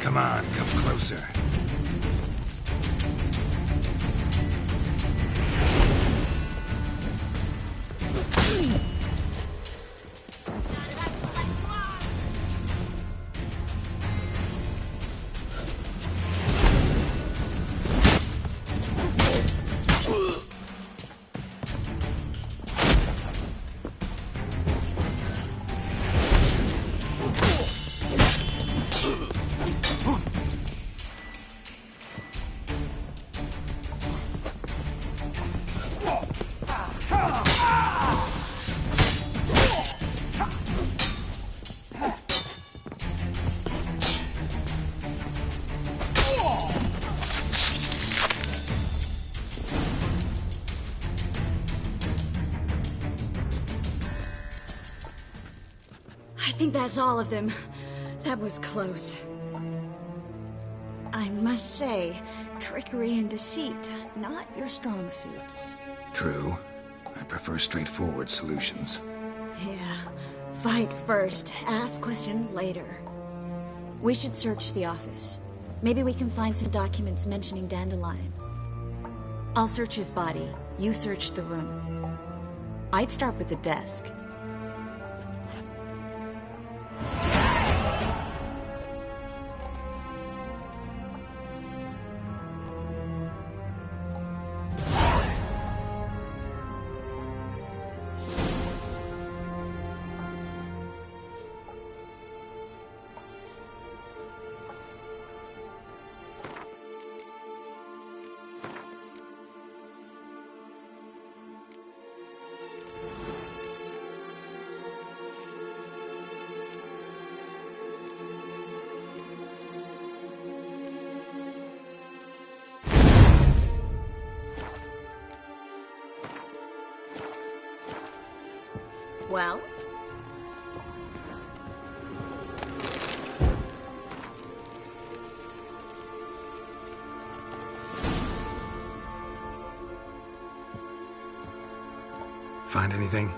Speaker 4: Come on, come closer.
Speaker 10: I think that's all of them. That was close. I must say, trickery and deceit, not your strong suits.
Speaker 4: True. I prefer straightforward solutions.
Speaker 10: Yeah. Fight first, ask questions later. We should search the office. Maybe we can find some documents mentioning Dandelion. I'll search his body. You search the room. I'd start with the desk. Well?
Speaker 4: Find anything?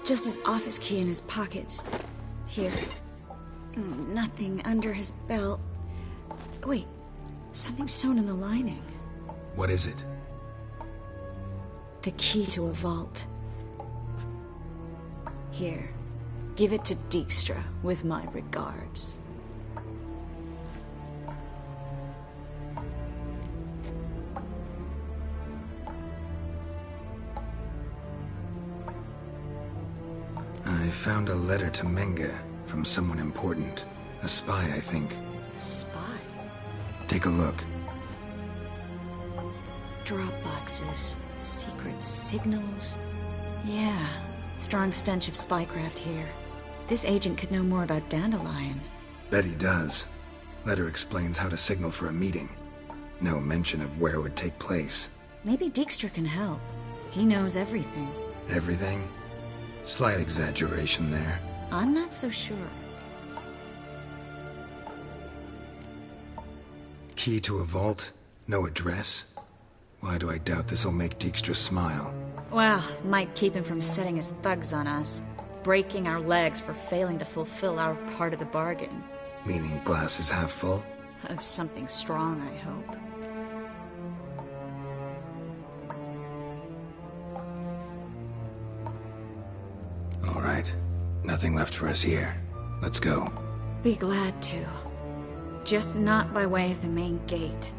Speaker 10: Just his office key in his pockets. Here. Nothing under his belt. Wait, something sewn in the lining.
Speaker 4: What is it?
Speaker 10: The key to a vault. Here, give it to Dijkstra with my regards.
Speaker 4: I found a letter to Menga from someone important. A spy, I think.
Speaker 10: A spy?
Speaker 4: Take a look.
Speaker 10: Drop boxes, secret signals. Yeah. Strong stench of spycraft here. This agent could know more about Dandelion.
Speaker 4: Bet he does. Letter explains how to signal for a meeting. No mention of where it would take place.
Speaker 10: Maybe Dijkstra can help. He knows everything.
Speaker 4: Everything? Slight exaggeration there.
Speaker 10: I'm not so sure.
Speaker 4: Key to a vault? No address? Why do I doubt this'll make Dijkstra smile?
Speaker 10: Well, might keep him from setting his thugs on us. Breaking our legs for failing to fulfill our part of the bargain.
Speaker 4: Meaning glass is half full?
Speaker 10: Of something strong, I hope.
Speaker 4: All right. Nothing left for us here. Let's go.
Speaker 10: Be glad to. Just not by way of the main gate.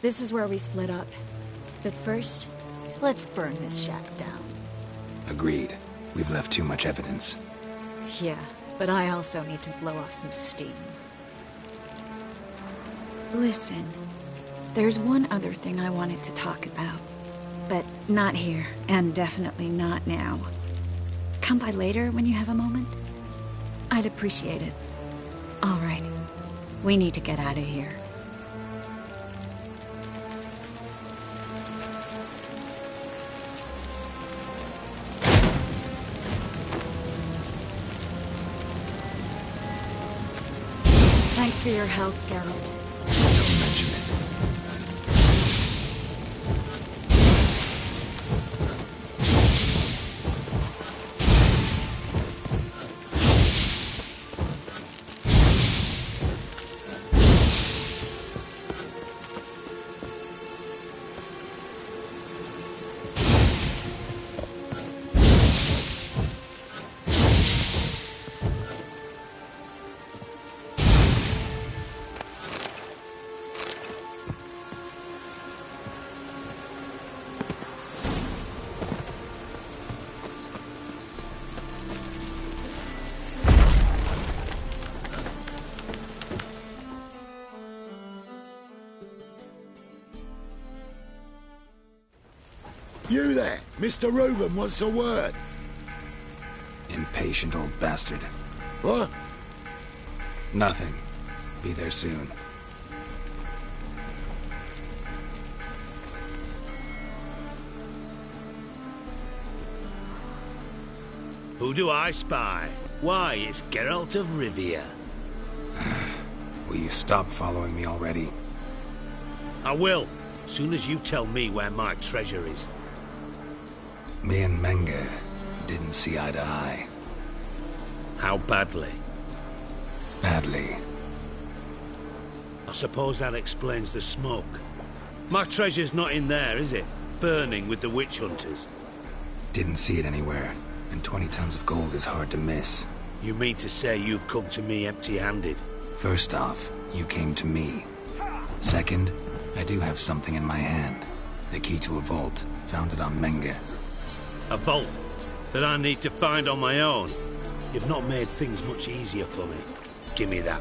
Speaker 10: This is where we split up. But first, let's burn this shack down.
Speaker 4: Agreed. We've left too much evidence.
Speaker 10: Yeah, but I also need to blow off some steam. Listen, there's one other thing I wanted to talk about. But not here, and definitely not now. Come by later when you have a moment? I'd appreciate it. All right. We need to get out of here. Thanks for your help, Geralt.
Speaker 4: Don't mention it.
Speaker 5: You there! Mr. Reuven wants a word.
Speaker 4: Impatient old bastard.
Speaker 5: What?
Speaker 4: Nothing. Be there soon.
Speaker 3: Who do I spy? Why, it's Geralt of Rivia.
Speaker 4: Will you stop following me already?
Speaker 3: I will, soon as you tell me where my treasure is.
Speaker 4: Me and Menge didn't see eye to eye.
Speaker 3: How badly?
Speaker 4: Badly.
Speaker 3: I suppose that explains the smoke. My treasure's not in there, is it? Burning with the witch hunters.
Speaker 4: Didn't see it anywhere, and 20 tons of gold is hard to miss.
Speaker 3: You mean to say you've come to me empty-handed?
Speaker 4: First off, you came to me. Second, I do have something in my hand. The key to a vault, founded on Menge.
Speaker 3: A vault that I need to find on my own. You've not made things much easier for me. Give me that.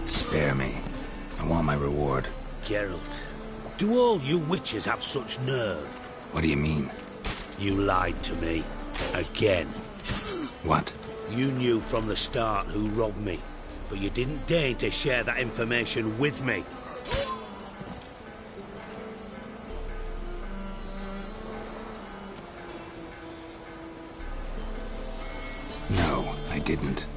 Speaker 4: Spare me. I want my reward.
Speaker 3: Geralt, do all you witches have such nerve?
Speaker 4: What do you mean?
Speaker 3: You lied to me. Again.
Speaker 4: What?
Speaker 3: You knew from the start who robbed me, but you didn't deign to share that information with me.
Speaker 4: No, I didn't.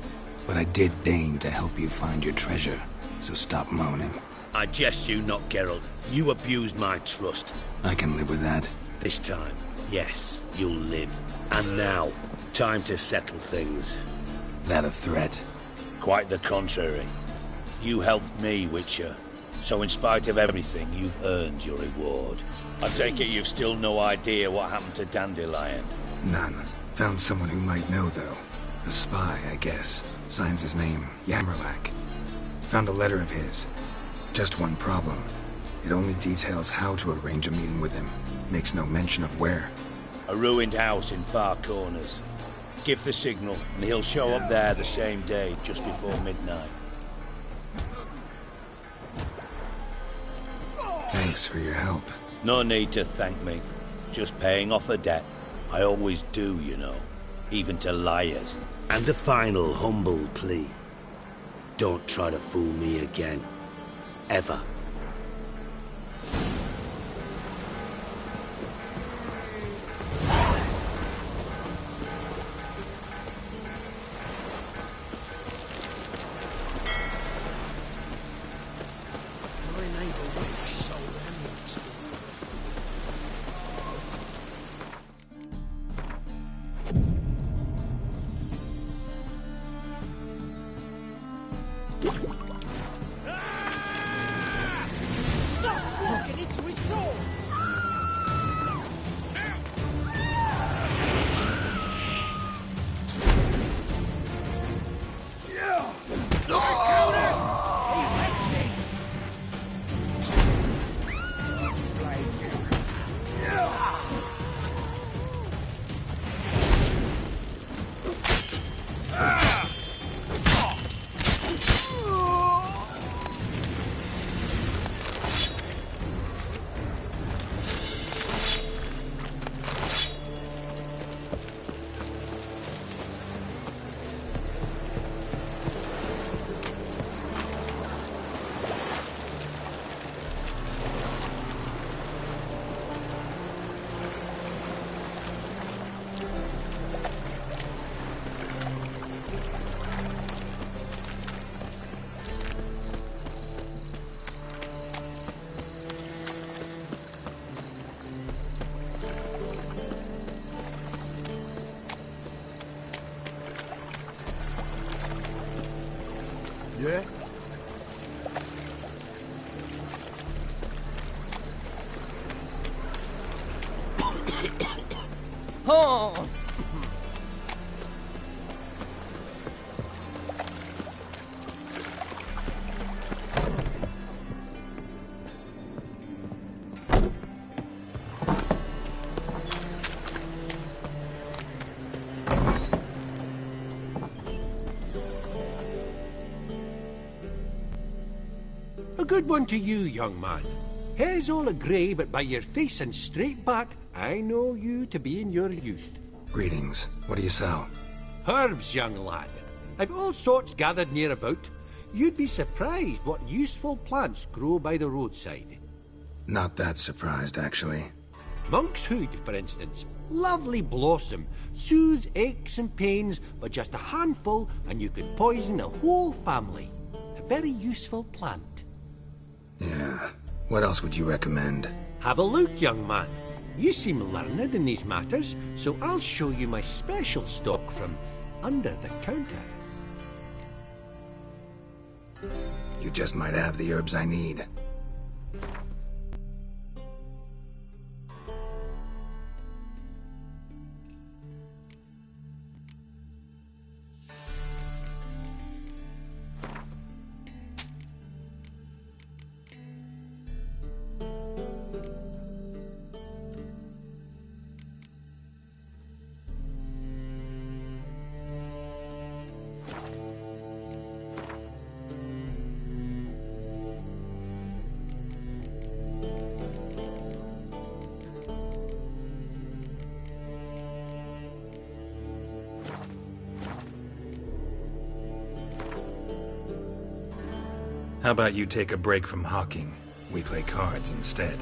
Speaker 4: But I did deign to help you find your treasure, so stop moaning.
Speaker 3: I jest you not, Geralt. You abused my trust.
Speaker 4: I can live with that.
Speaker 3: This time, yes, you'll live. And now, time to settle things.
Speaker 4: That a threat?
Speaker 3: Quite the contrary. You helped me, Witcher. So in spite of everything, you've earned your reward. I take it you've still no idea what happened to Dandelion?
Speaker 4: None. Found someone who might know, though. A spy, I guess. Signs his name, Yammerlack. Found a letter of his. Just one problem. It only details how to arrange a meeting with him. Makes no mention of where.
Speaker 3: A ruined house in Far Corners. Give the signal, and he'll show up there the same day, just before midnight.
Speaker 4: Thanks for your help.
Speaker 3: No need to thank me. Just paying off a debt. I always do, you know. Even to liars. And a final humble plea. Don't try to fool me again. Ever.
Speaker 12: to his sword!
Speaker 5: Yeah?
Speaker 11: Oh!
Speaker 6: A good one to you, young man. Hair's all a grey, but by your face and straight back, I know you to be in your youth.
Speaker 4: Greetings. What do you sell?
Speaker 6: Herbs, young lad. I've all sorts gathered near about. You'd be surprised what useful plants grow by the roadside.
Speaker 4: Not that surprised, actually.
Speaker 6: Monk's hood, for instance. Lovely blossom. Soothes aches and pains, but just a handful and you could poison a whole family. A very useful plant.
Speaker 4: Yeah. What else would you recommend?
Speaker 6: Have a look, young man. You seem learned in these matters, so I'll show you my special stock from under the counter.
Speaker 4: You just might have the herbs I need. How about you take a break from hawking? We play cards instead.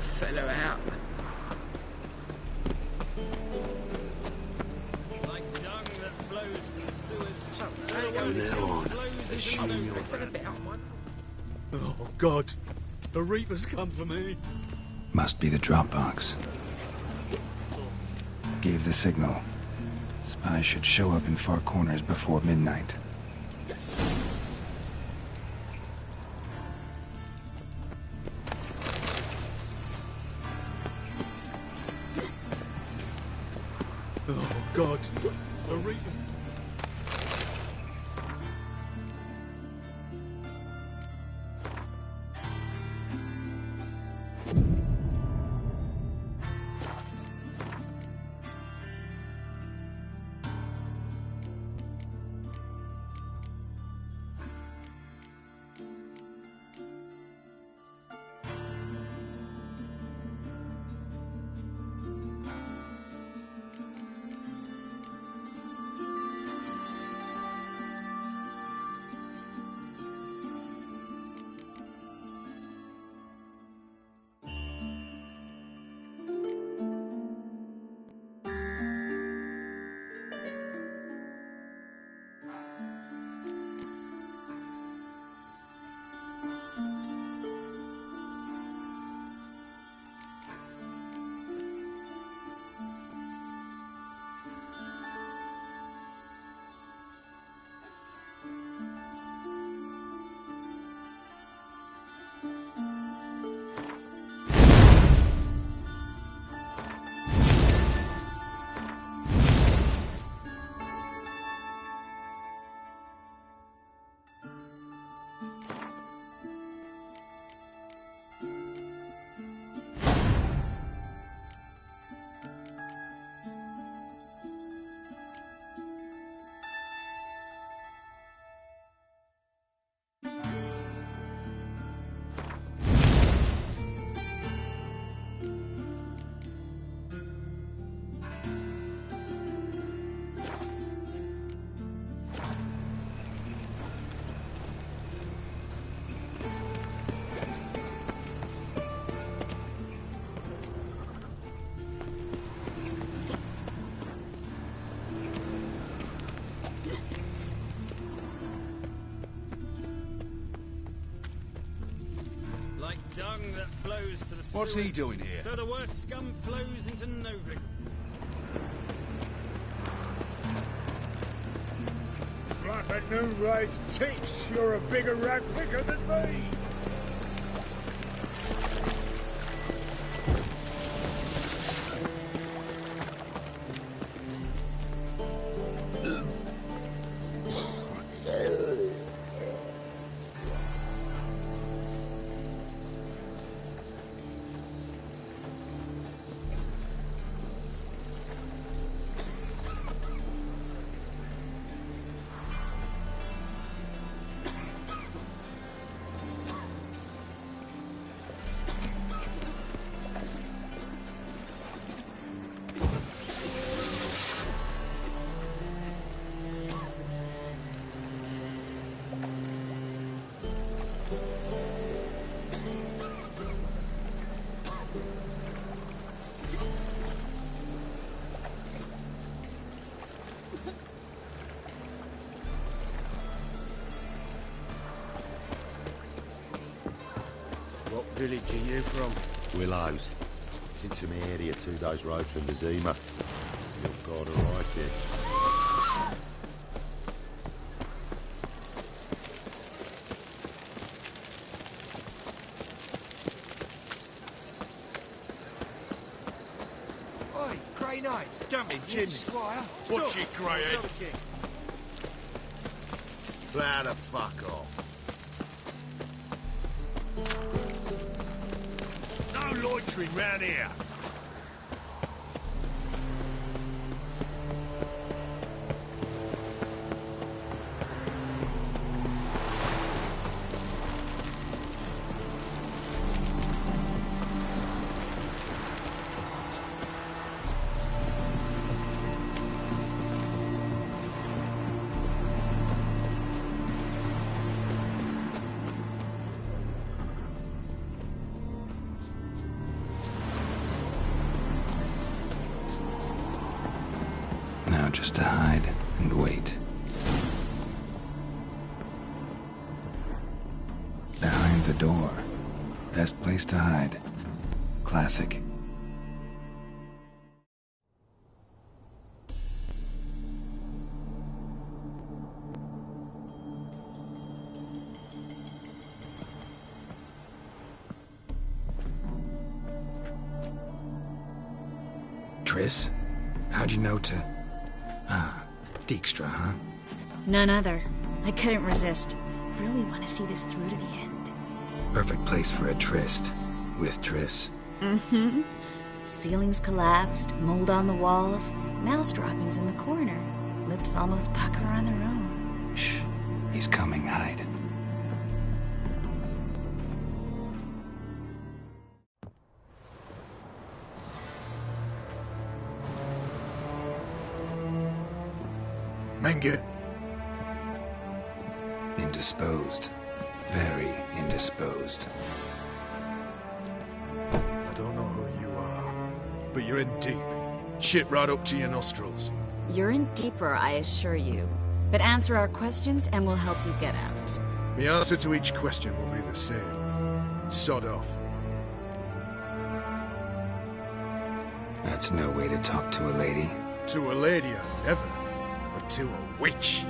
Speaker 5: fella out.
Speaker 12: Like dung that flows to the sewers.
Speaker 13: From now on, assume you're...
Speaker 2: Oh, God. The Reaper's come for me.
Speaker 4: Must be the drop box. Gave the signal. Spies should show up in far corners before midnight.
Speaker 2: Oh, God. The Reaper...
Speaker 12: Dung that flows to the
Speaker 9: What's he
Speaker 12: sewers,
Speaker 9: doing here?
Speaker 12: So the worst scum flows into Novik.
Speaker 5: Like a new race teach, you're a bigger rag picker than me.
Speaker 16: What village are you from?
Speaker 13: Willows. It's into my area 2 days' road from the Zima. You've got a right here.
Speaker 8: Oi, Grey Knight.
Speaker 5: Jumping Jimmy.
Speaker 8: Squire.
Speaker 5: What's your grey head?
Speaker 8: Donkey.
Speaker 5: Plow the fuck off. No loitering round here.
Speaker 4: the door. Best place to hide. Classic. Triss? How'd you know to... Ah, Dijkstra, huh?
Speaker 10: None other. I couldn't resist. Really want to see this through to the end.
Speaker 4: Perfect place for a tryst. With Triss.
Speaker 10: Mm-hmm. Ceilings collapsed, mold on the walls, mouse droppings in the corner. Lips almost pucker on their own.
Speaker 4: Shh. He's coming. Hide.
Speaker 5: Menge.
Speaker 4: Indisposed. Very indisposed.
Speaker 5: I don't know who you are, but you're in deep. Shit right up to your nostrils.
Speaker 10: You're in deeper, I assure you. But answer our questions and we'll help you get out.
Speaker 5: The answer to each question will be the same. Sod off.
Speaker 4: That's no way to talk to a lady.
Speaker 5: To a lady, I never. But to a witch.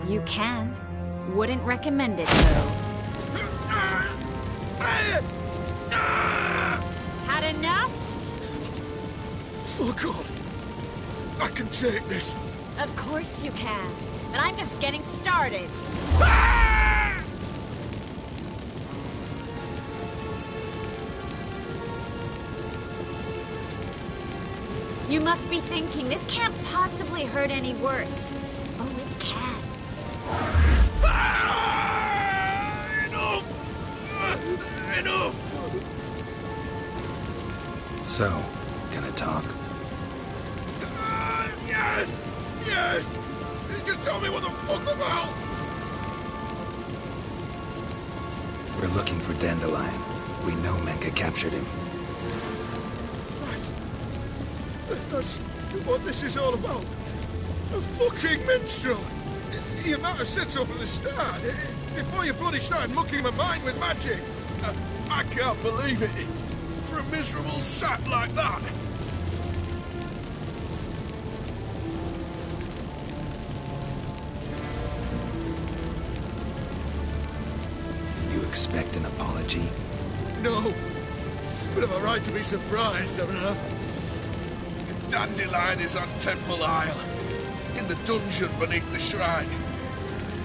Speaker 10: You can. Wouldn't recommend it, though. Had enough?
Speaker 5: Fuck off. I can take this.
Speaker 10: Of course you can. But I'm just getting started. You must be thinking, this can't possibly hurt any worse. Oh, it can.
Speaker 5: Enough!
Speaker 4: So, can I talk?
Speaker 5: Yes! Yes! Just tell me what the fuck about!
Speaker 4: We're looking for Dandelion. We know Menge captured him.
Speaker 5: That's what this is all about. A fucking minstrel! You might have said so from the start, before you bloody started mucking my mind with magic. I can't believe it. For a miserable sap like that.
Speaker 4: You expect an apology?
Speaker 5: No. But am I right to be surprised, haven't I? Dandelion is on Temple Isle, in the dungeon beneath the shrine.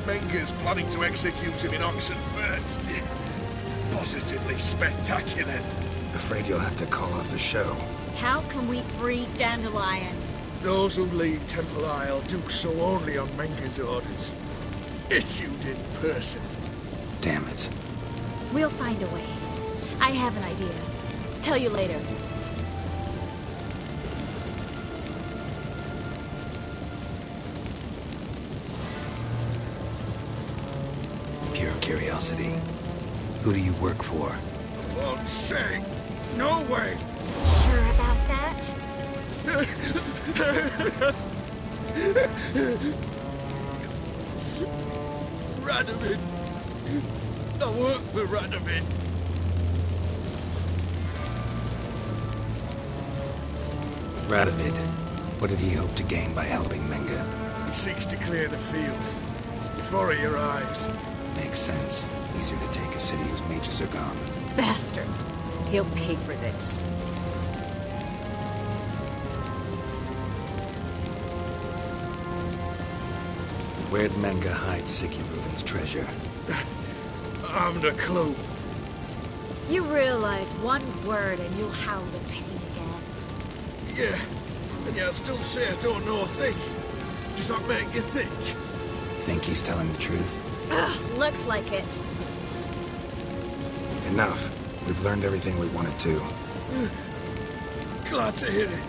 Speaker 5: Menge's planning to execute him in Oxenfurt. Positively spectacular.
Speaker 4: Afraid you'll have to call off the show.
Speaker 10: How can we free Dandelion?
Speaker 5: Those who leave Temple Isle do so only on Menge's orders. Issued in person.
Speaker 4: Damn it.
Speaker 10: We'll find a way. I have an idea. Tell you later.
Speaker 4: Pure curiosity. Who do you work for?
Speaker 5: I won't say. No way.
Speaker 10: Sure about that?
Speaker 5: Radovid. I work for Radovid.
Speaker 4: Radovid. What did he hope to gain by helping Menge?
Speaker 5: He seeks to clear the field before he arrives.
Speaker 4: Makes sense. Easier to take a city whose mages are gone.
Speaker 10: Bastard. He'll pay for this.
Speaker 4: Where'd Menge hide Sikiruven's treasure?
Speaker 5: I haven't a clue.
Speaker 10: You realize one word and you'll howl in pain again.
Speaker 5: Yeah, and yet I'll still say I don't know a thing. Does that make you think?
Speaker 4: Think he's telling the truth?
Speaker 10: Ugh, looks like it.
Speaker 4: Enough. We've learned everything we wanted to.
Speaker 5: Glad to hear it.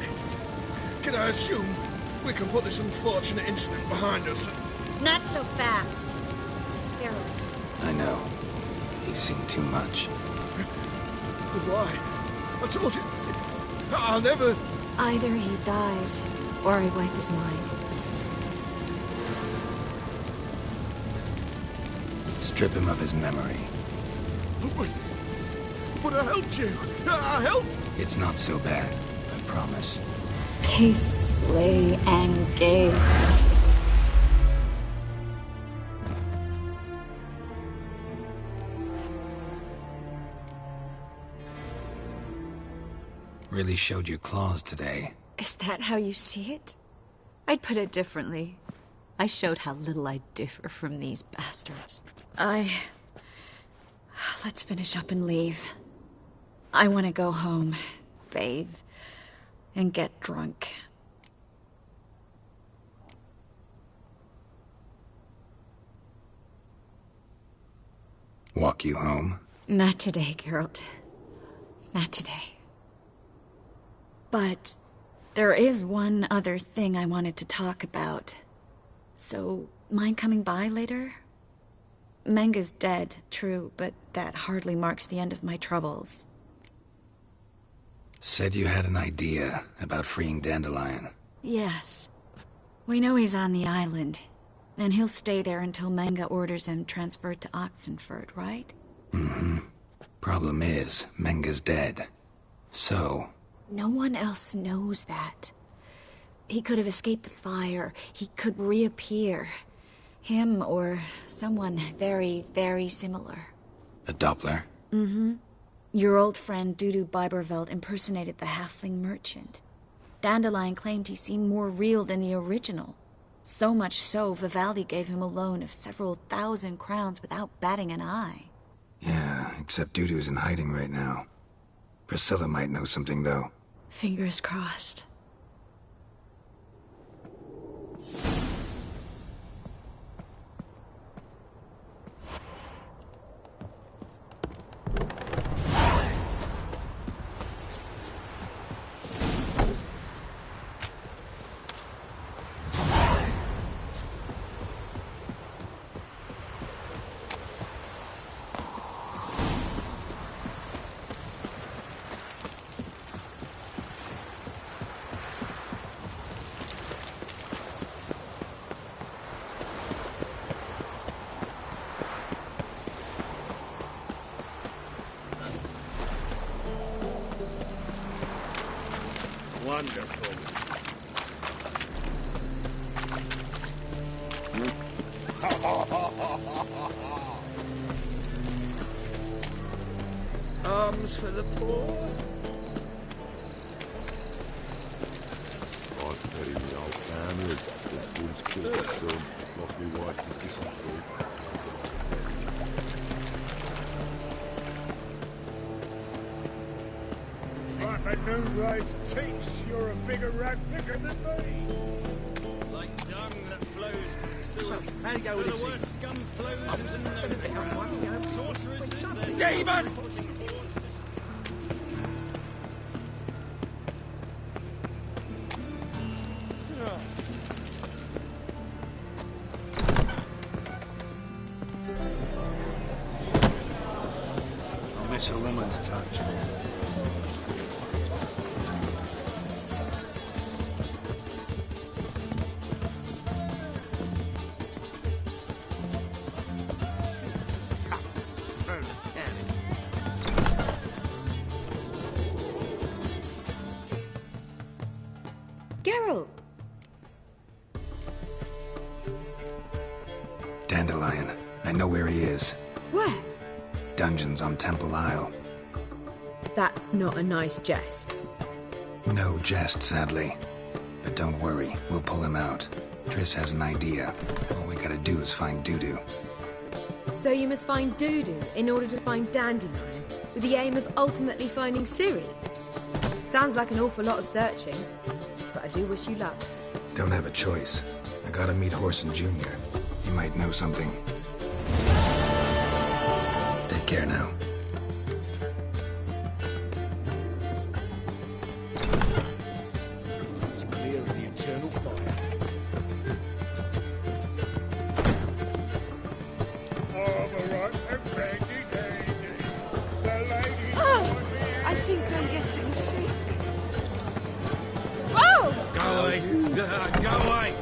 Speaker 5: Can I assume we can put this unfortunate incident behind us?
Speaker 10: Not so fast. Geralt.
Speaker 4: I know. He's seen too much.
Speaker 5: But why? I told you. I'll never...
Speaker 10: Either he dies, or I wipe his mind.
Speaker 4: Strip him of his memory.
Speaker 5: But I helped you. I helped.
Speaker 4: It's not so bad, I promise.
Speaker 10: Kiss, slay, and gay.
Speaker 4: Really showed your claws today.
Speaker 10: Is that how you see it? I'd put it differently. I showed how little I differ from these bastards. Let's finish up and leave. I want to go home, bathe, and get drunk.
Speaker 4: Walk you home?
Speaker 10: Not today, Geralt. Not today. But there is one other thing I wanted to talk about. So, mind coming by later? Menga's dead, true, but that hardly marks the end of my troubles.
Speaker 4: Said you had an idea about freeing Dandelion.
Speaker 10: Yes. We know he's on the island, and he'll stay there until Menga orders him transferred to Oxenford, right?
Speaker 4: Mm-hmm. Problem is, Menga's dead. So...
Speaker 10: No one else knows that. He could have escaped the fire. He could reappear. Him or someone very, very similar.
Speaker 4: A Doppler?
Speaker 10: Mm-hmm. Your old friend Dudu Biberveld impersonated the halfling merchant. Dandelion claimed he seemed more real than the original. So much so, Vivaldi gave him a loan of several thousand crowns without batting an eye.
Speaker 4: Yeah, except Dudu's in hiding right now. Priscilla might know something, though.
Speaker 10: Fingers crossed.
Speaker 16: Wonderful.
Speaker 8: Arms for the poor.
Speaker 13: I've buried my old family. The bulls killed my son. Lost my wife to dysentery.
Speaker 16: Like a new race teach, you're a bigger rat picker than me.
Speaker 12: Like dung that flows to the sewers.
Speaker 8: How do you go with this?
Speaker 12: The word scum flows into no sorcerers.
Speaker 8: Demon!
Speaker 16: I miss a woman's touch.
Speaker 10: Geralt!
Speaker 4: Dandelion. I know where he is.
Speaker 17: Where?
Speaker 4: Dungeons on Temple Isle.
Speaker 17: That's not a nice jest.
Speaker 4: No jest, sadly. But don't worry, we'll pull him out. Triss has an idea. All we gotta do is find Dudu.
Speaker 17: So you must find Dudu in order to find Dandelion, with the aim of ultimately finding Ciri? Sounds like an awful lot of searching, but I do wish you luck.
Speaker 4: Don't have a choice. I gotta meet Horson Jr. He might know something. Take care now.
Speaker 16: It's clear as the eternal fire.
Speaker 1: Oh, I think I'm getting sick. Oh!
Speaker 12: Go away. Go away.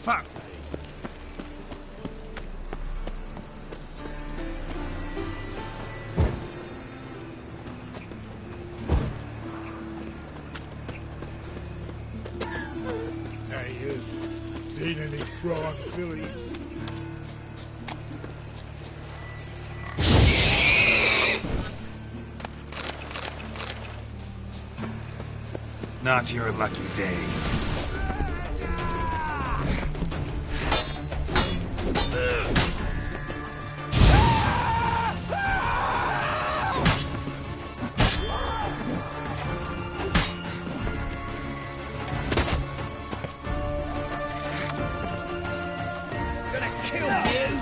Speaker 9: Fuck me.
Speaker 16: Hey, you. Seen any crime, Philly?
Speaker 4: Not your lucky day.
Speaker 12: Gonna kill you!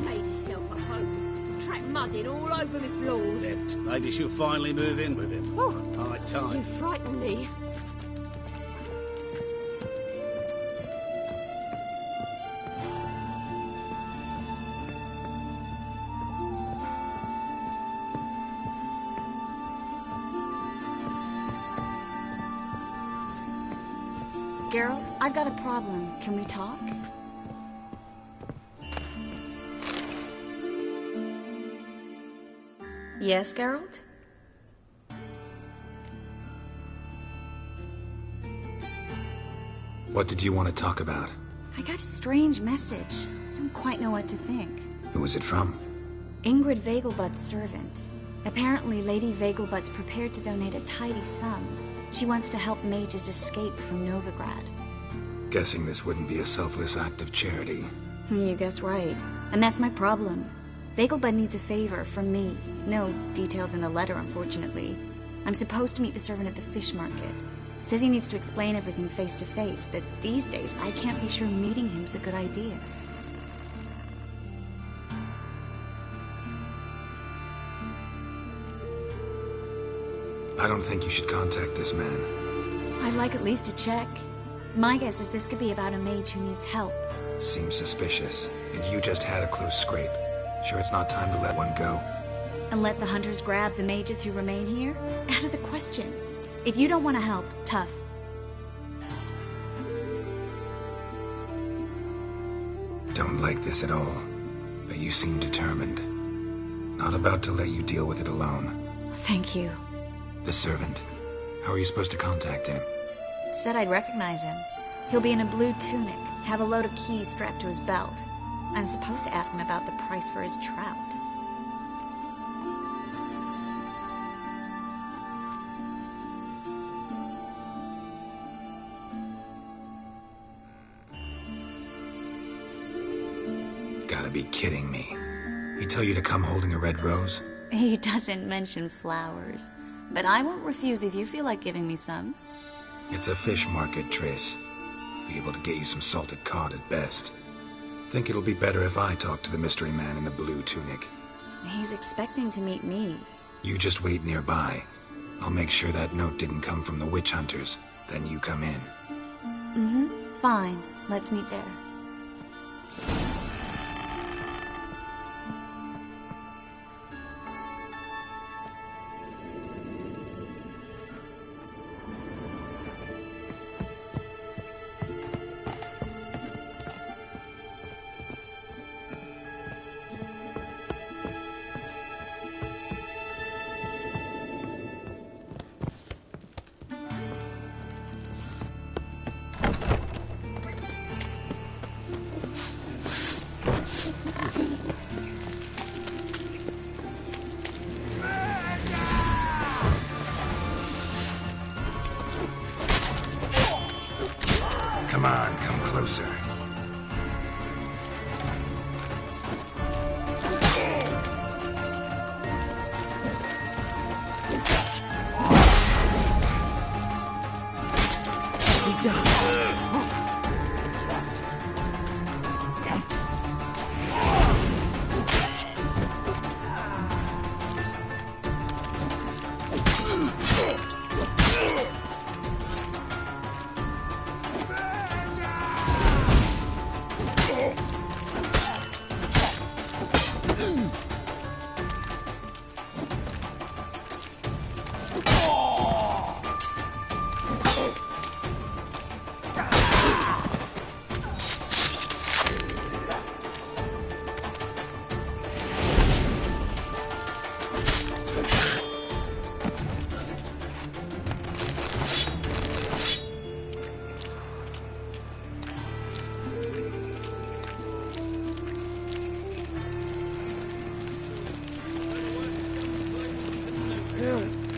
Speaker 1: Made yourself a home. Track mudding all over me floors.
Speaker 18: Maybe she'll finally move in with him.
Speaker 1: Oh,
Speaker 18: High time.
Speaker 1: you frighten me.
Speaker 10: Geralt, I've got a problem. Can we talk? Yes, Geralt?
Speaker 4: What did you want to talk about?
Speaker 10: I got a strange message. I don't quite know what to think.
Speaker 4: Who was it from?
Speaker 10: Ingrid Vegelbud's servant. Apparently, Lady Vegelbud's prepared to donate a tidy sum. She wants to help mages escape from Novigrad.
Speaker 4: Guessing this wouldn't be a selfless act of charity.
Speaker 10: You guess right. And that's my problem. Vegelbud needs a favor from me. No details in the letter, unfortunately. I'm supposed to meet the servant at the fish market. Says he needs to explain everything face to face, but these days I can't be sure meeting him's a good idea.
Speaker 4: I don't think you should contact this man.
Speaker 10: I'd like at least to check. My guess is this could be about a mage who needs help.
Speaker 4: Seems suspicious. And you just had a close scrape. Sure it's not time to let one go?
Speaker 10: And let the hunters grab the mages who remain here? Out of the question. If you don't want to help, tough.
Speaker 4: Don't like this at all. But you seem determined. Not about to let you deal with it alone.
Speaker 10: Thank you.
Speaker 4: The servant. How are you supposed to contact him?
Speaker 10: Said I'd recognize him. He'll be in a blue tunic, have a load of keys strapped to his belt. I'm supposed to ask him about the price for his trout.
Speaker 4: Gotta be kidding me. He tell you to come holding a red rose?
Speaker 10: He doesn't mention flowers. But I won't refuse if you feel like giving me some.
Speaker 4: It's a fish market, Triss. Be able to get you some salted cod at best. Think it'll be better if I talk to the mystery man in the blue tunic.
Speaker 10: He's expecting to meet me.
Speaker 4: You just wait nearby. I'll make sure that note didn't come from the witch hunters. Then you come in.
Speaker 10: Mm-hmm. Fine. Let's meet there.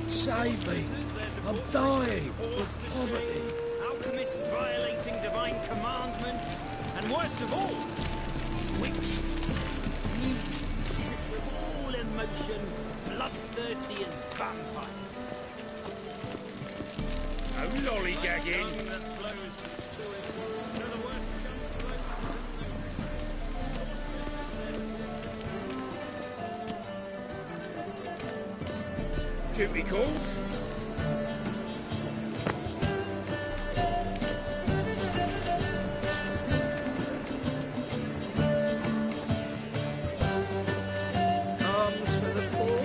Speaker 12: Save me! I'm dying of poverty.
Speaker 19: Alchemists violating divine commandments, and worst of all, witches, mute, stripped of all emotion, bloodthirsty as vampires.
Speaker 12: No lollygagging.
Speaker 19: Tongue that flows to sewers, to the worst scum
Speaker 12: Duty calls.
Speaker 8: Arms for the poor.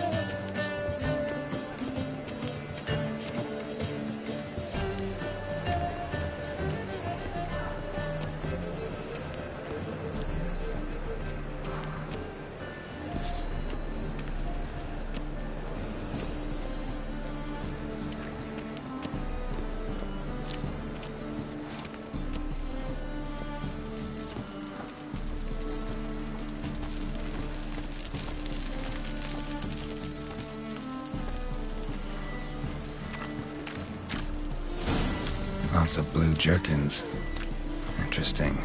Speaker 4: Lots of blue jerkins. Interesting.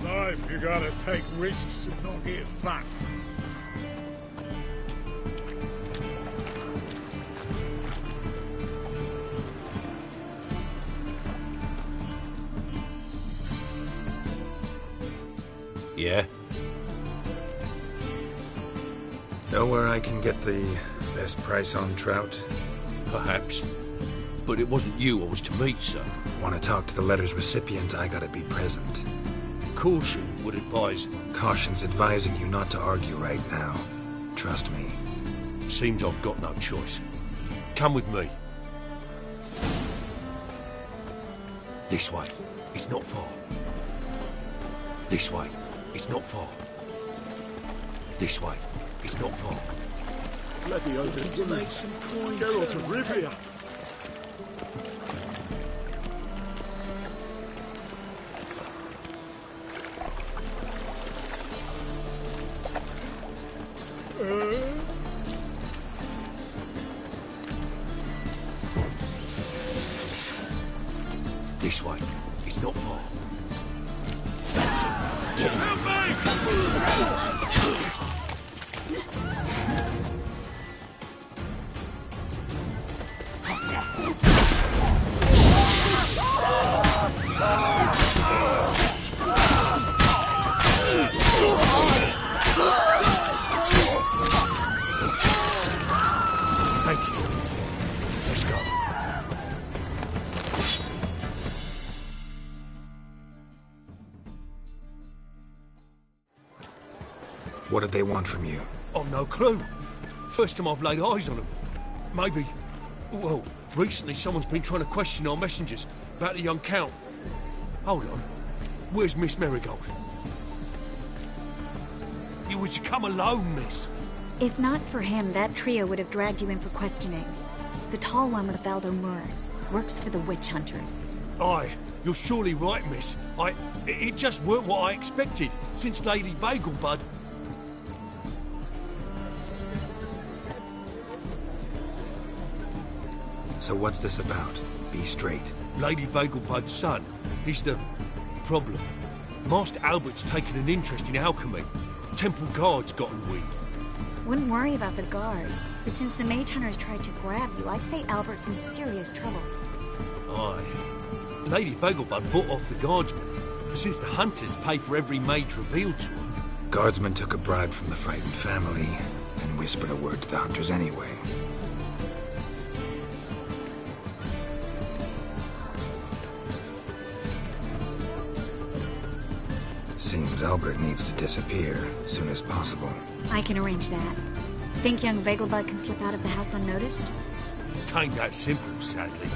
Speaker 16: Life, you gotta take risks and not get fat.
Speaker 6: Yeah?
Speaker 4: Know where I can get the best price on trout?
Speaker 6: Perhaps. But it wasn't you I was to meet, sir.
Speaker 4: Want to talk to the letter's recipient, I gotta be present.
Speaker 6: Caution would advise.
Speaker 4: Caution's advising you not to argue right now. Trust me.
Speaker 6: Seems I've got no choice. Come with me. This way. It's not far. This way. It's not far. This way. It's not far.
Speaker 16: Bloody old
Speaker 12: To make some coin.
Speaker 16: Geralt of Rivia.
Speaker 6: This way. It's not far. That's it. Get him. Thank you. Let's go.
Speaker 4: What did they want from you?
Speaker 6: I've no clue. First time I've laid eyes on them. Maybe... Well, recently someone's been trying to question our messengers about the young Count. Hold on. Where's Miss Marigold? You was to come alone, miss.
Speaker 10: If not for him, that trio would have dragged you in for questioning. The tall one was Valdo Muris, works for the witch hunters.
Speaker 6: Aye, you're surely right, miss. It just weren't what I expected, since Lady Vagelbud...
Speaker 4: So what's this about? Be straight.
Speaker 6: Lady Vagelbud's son. He's the... problem. Master Albert's taken an interest in alchemy. Temple Guard's gotten wind.
Speaker 10: Wouldn't worry about the guard, but since the mage hunters tried to grab you, I'd say Albert's in serious trouble.
Speaker 6: Aye. Lady Vagelbud bought off the guardsmen, since the hunters pay for every mage revealed to them.
Speaker 4: Guardsmen took a bribe from the frightened family and whispered a word to the hunters anyway. seems Albert needs to disappear as soon as possible.
Speaker 10: I can arrange that. Think young Vegelbud can slip out of the house unnoticed?
Speaker 6: It ain't that simple, sadly.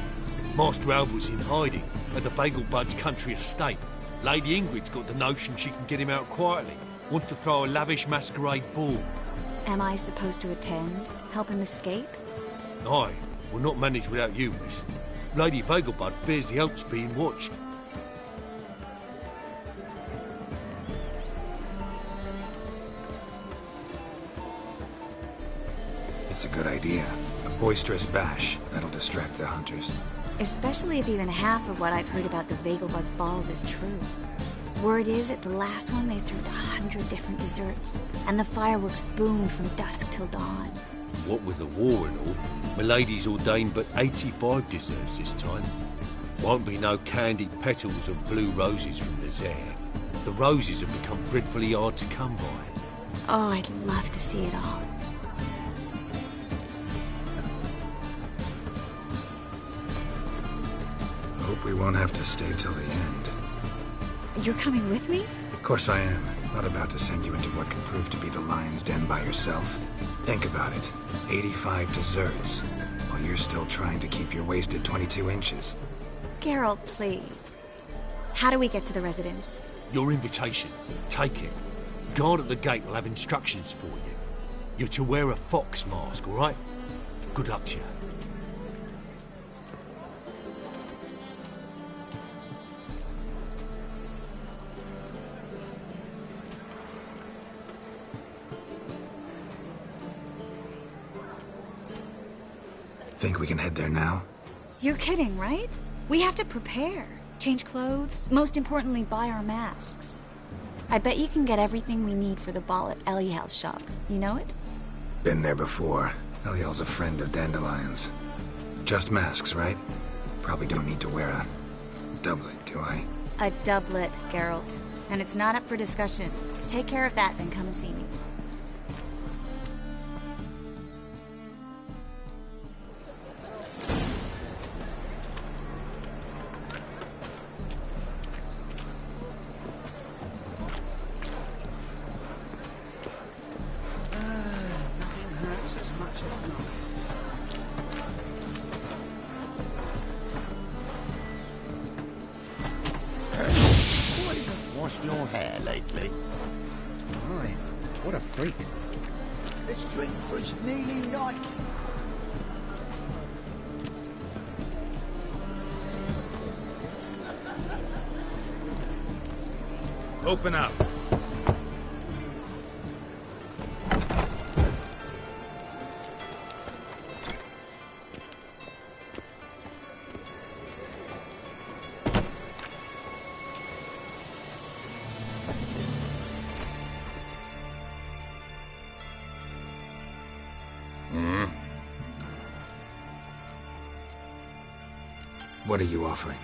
Speaker 6: Master Albert's in hiding at the Vegelbud's country estate. Lady Ingrid's got the notion she can get him out quietly. Wants to throw a lavish masquerade ball.
Speaker 10: Am I supposed to attend? Help him escape?
Speaker 6: Aye, we'll not manage without you, miss. Lady Vegelbud fears the help's being watched.
Speaker 4: It's a good idea. A boisterous bash that'll distract the hunters.
Speaker 10: Especially if even half of what I've heard about the Vegelbud's balls is true. Word is, at the last one, they served 100 different desserts, and the fireworks boomed from dusk till dawn.
Speaker 6: What with the war and all, Milady's ordained but 85 desserts this time. Won't be no candied petals or blue roses from the Zaire. The roses have become dreadfully hard to come by.
Speaker 10: Oh, I'd love to see it all.
Speaker 4: Hope we won't have to stay till the end.
Speaker 10: You're coming with me?
Speaker 4: Of course I am. Not about to send you into what could prove to be the lion's den by yourself. Think about it. 85 desserts, while you're still trying to keep your waist at 22 inches.
Speaker 10: Geralt, please. How do we get to the residence?
Speaker 6: Your invitation. Take it. Guard at the gate will have instructions for you. You're to wear a fox mask, all right? Good luck to you.
Speaker 4: Think we can head there now?
Speaker 10: You're kidding, right? We have to prepare. Change clothes. Most importantly, buy our masks. I bet you can get everything we need for the ball at Eliel's shop. You know it?
Speaker 4: Been there before. Eliel's a friend of Dandelion's. Just masks, right? Probably don't need to wear a doublet, do I?
Speaker 10: A doublet, Geralt. And it's not up for discussion. Take care of that, then come and see me.
Speaker 13: Washed your hair lately?
Speaker 14: Aye, what a freak.
Speaker 12: Let's drink for his nearly night.
Speaker 3: Open up.
Speaker 4: What are you offering?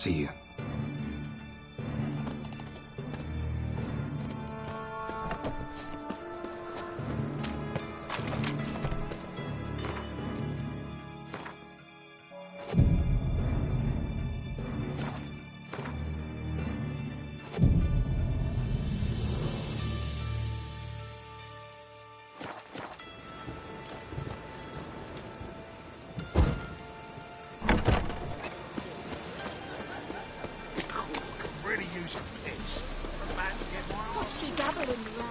Speaker 4: See you.
Speaker 1: Cost you double in the rain.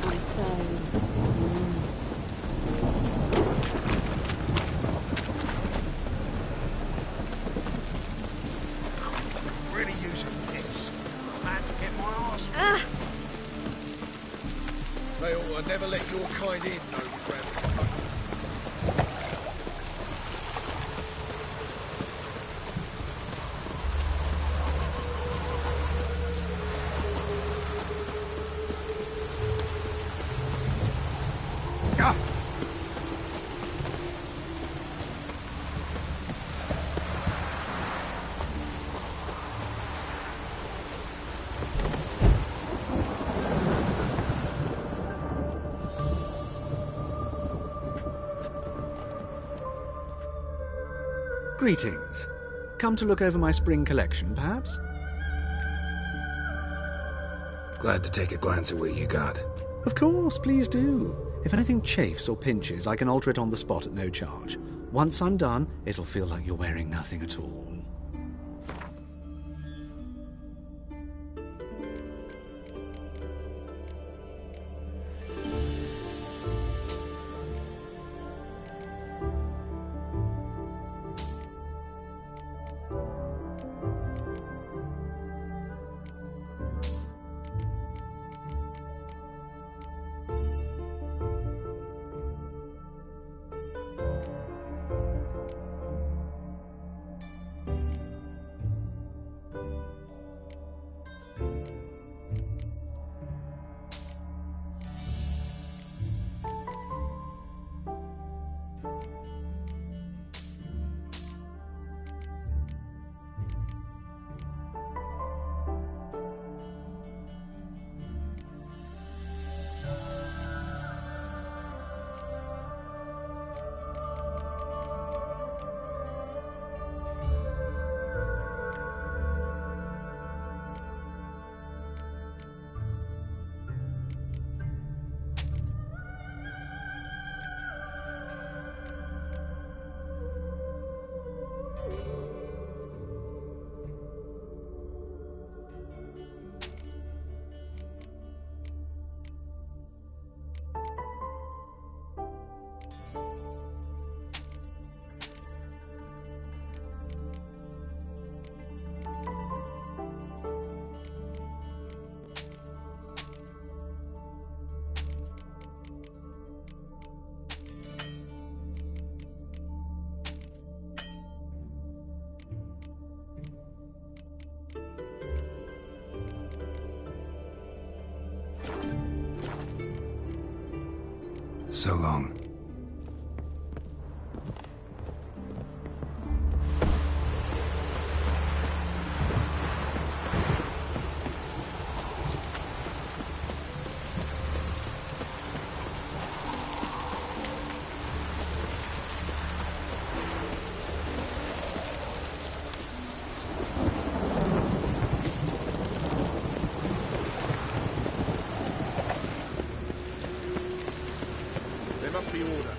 Speaker 1: I say.
Speaker 5: Really use a piss. I'm about to get my arse. They ought to never let your kind in, no grandfather.
Speaker 14: Greetings. Come to look over my spring collection, perhaps?
Speaker 4: Glad to take a glance at what you got.
Speaker 14: Of course, please do. If anything chafes or pinches, I can alter it on the spot at no charge. Once I'm done, it'll feel like you're wearing nothing at all.
Speaker 4: So long.
Speaker 5: There must be order.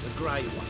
Speaker 3: The grey one.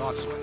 Speaker 9: Knife sweat.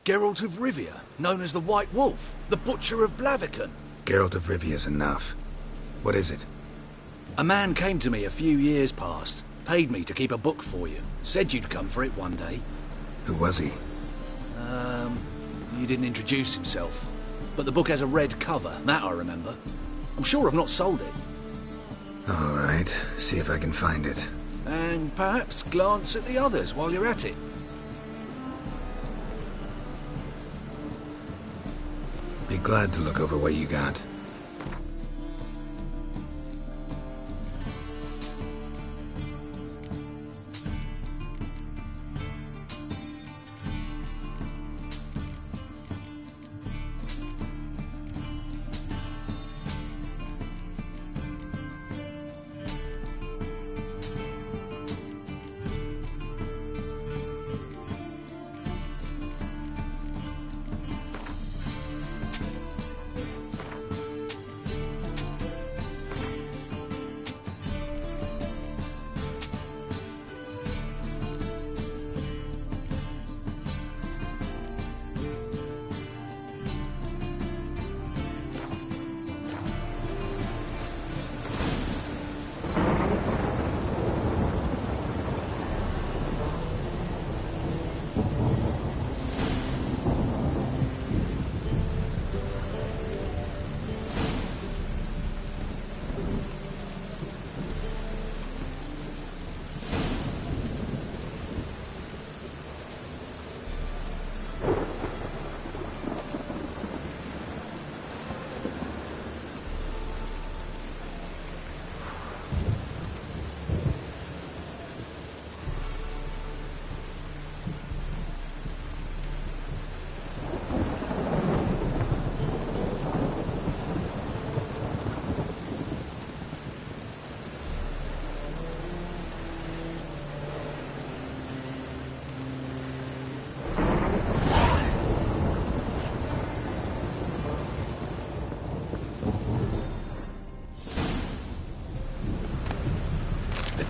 Speaker 9: Geralt of Rivia, known as the White Wolf, the Butcher of Blaviken.
Speaker 4: Geralt of Rivia's enough. What is it?
Speaker 9: A man came to me a few years past, paid me to keep a book for you, said you'd come for it one day.
Speaker 4: Who was he?
Speaker 9: He didn't introduce himself. But the book has a red cover, that I remember. I'm sure I've not sold it.
Speaker 4: All right, see if I can find it.
Speaker 9: And perhaps glance at the others while you're at it.
Speaker 4: Be glad to look over what you got.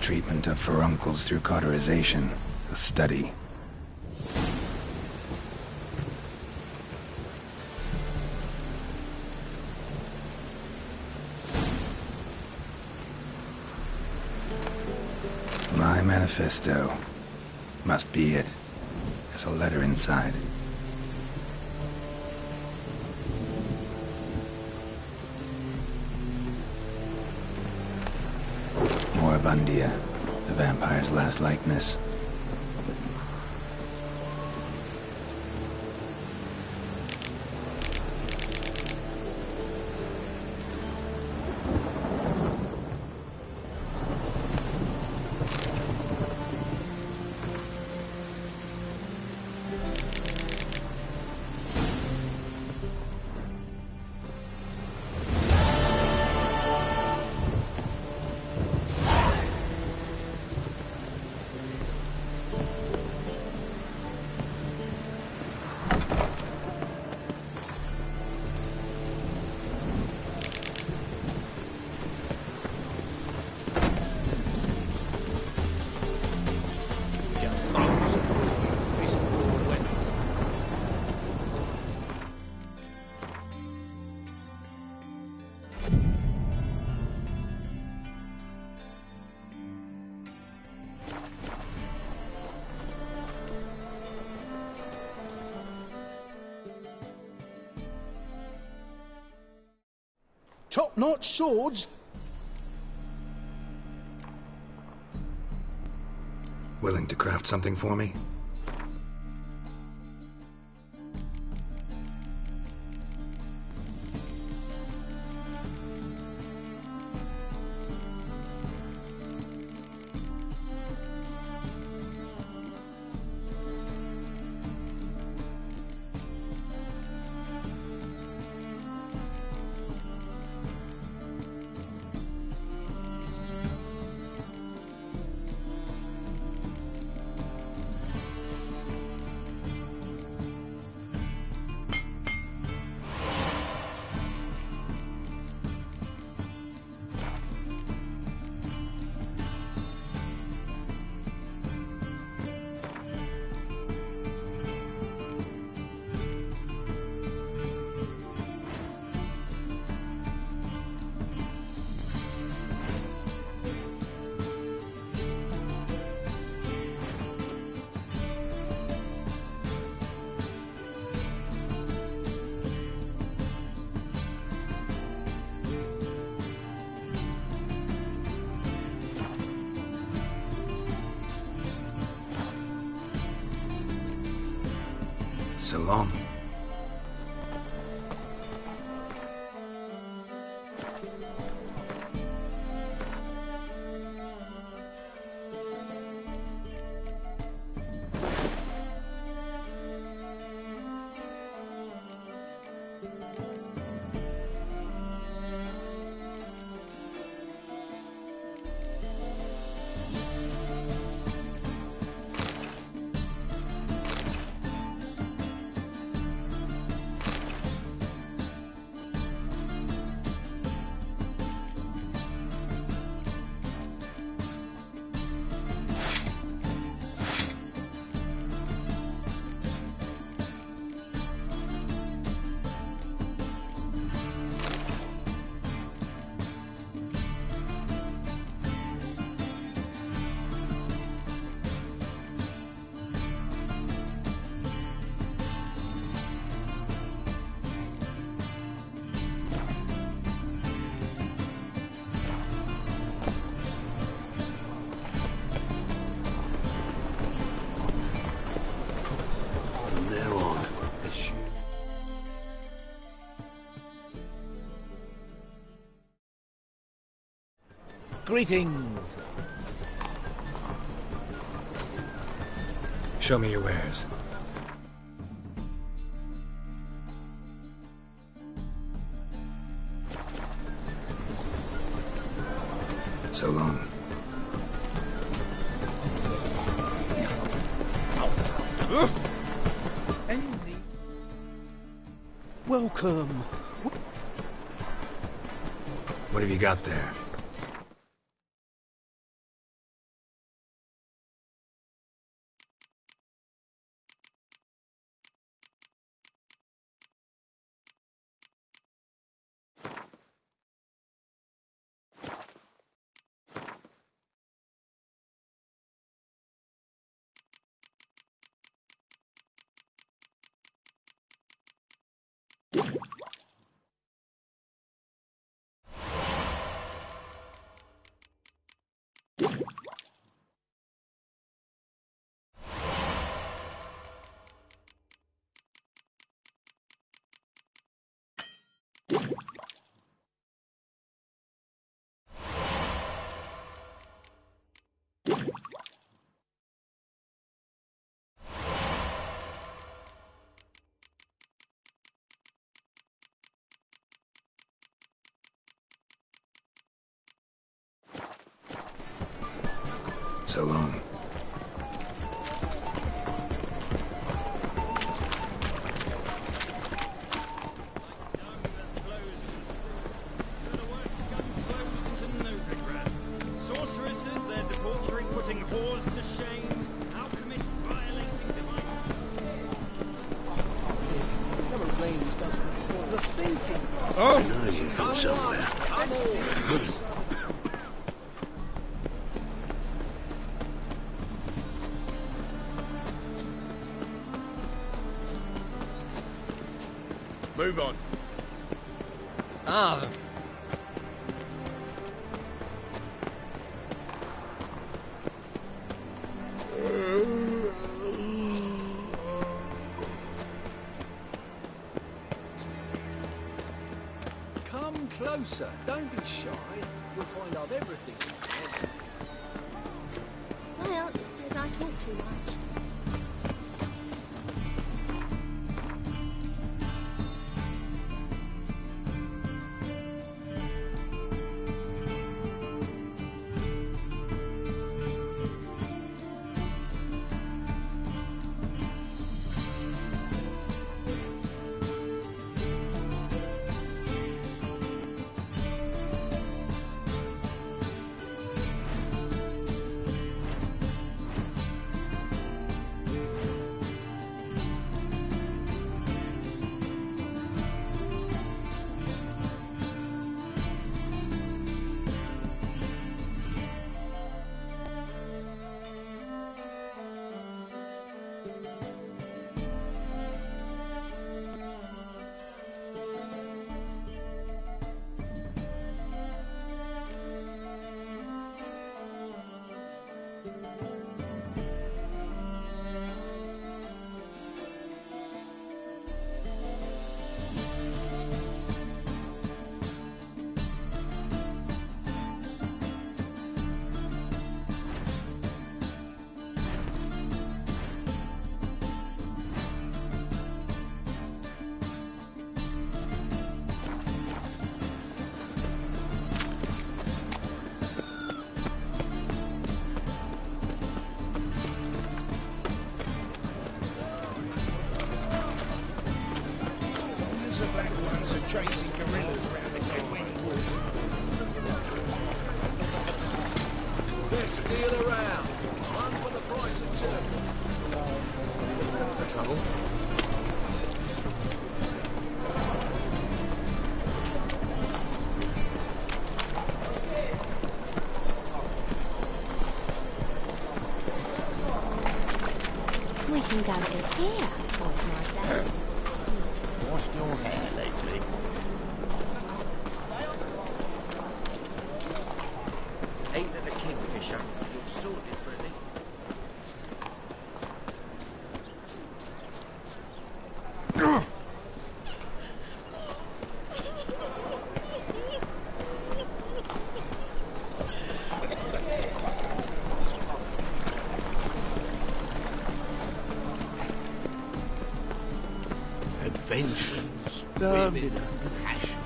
Speaker 4: Treatment of furuncles through cauterization. A study. My manifesto. Must be it. There's a letter inside. Moribundia, the vampire's last likeness.
Speaker 20: top-notch swords.
Speaker 4: Willing to craft something for me? So long.
Speaker 21: Greetings.
Speaker 4: Show me your wares. So long.
Speaker 15: Welcome.
Speaker 4: What have you got there? So long.
Speaker 19: Sorceresses, their debauchery putting whores to shame. Alchemists violating divine...
Speaker 20: Never rains, does it? The thinking.
Speaker 9: I know you from somewhere.
Speaker 5: Move on.
Speaker 15: closer. Don't be shy. You'll find I've everything.
Speaker 10: Well, it says I talk too much.
Speaker 16: The black ones are chasing gorillas around the Kedwini woods.
Speaker 15: Best deal around. One for the price of two.
Speaker 8: Trouble?
Speaker 10: We can go to here, old my
Speaker 13: Washed your hair lately?
Speaker 7: Ain't it a kingfisher? Looks so differently.
Speaker 3: Adventures,
Speaker 6: Damn
Speaker 3: women,
Speaker 6: it.
Speaker 3: passion.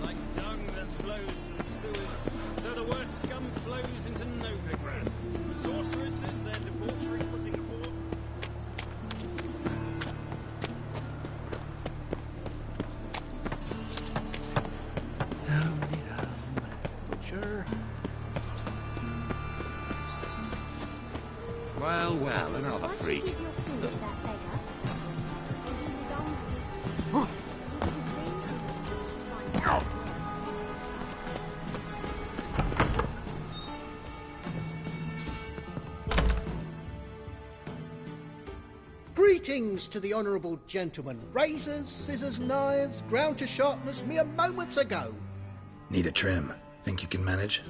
Speaker 19: Like dung that flows to the sewers, so the worst scum flows into Novigrad. Sorceresses, their debauchery putting forth.
Speaker 6: Sure.
Speaker 13: Well, well, another freak.
Speaker 20: Greetings to the honourable gentleman. Razors, scissors, knives, ground to sharpness mere moments ago.
Speaker 4: Need a trim. Think you can manage?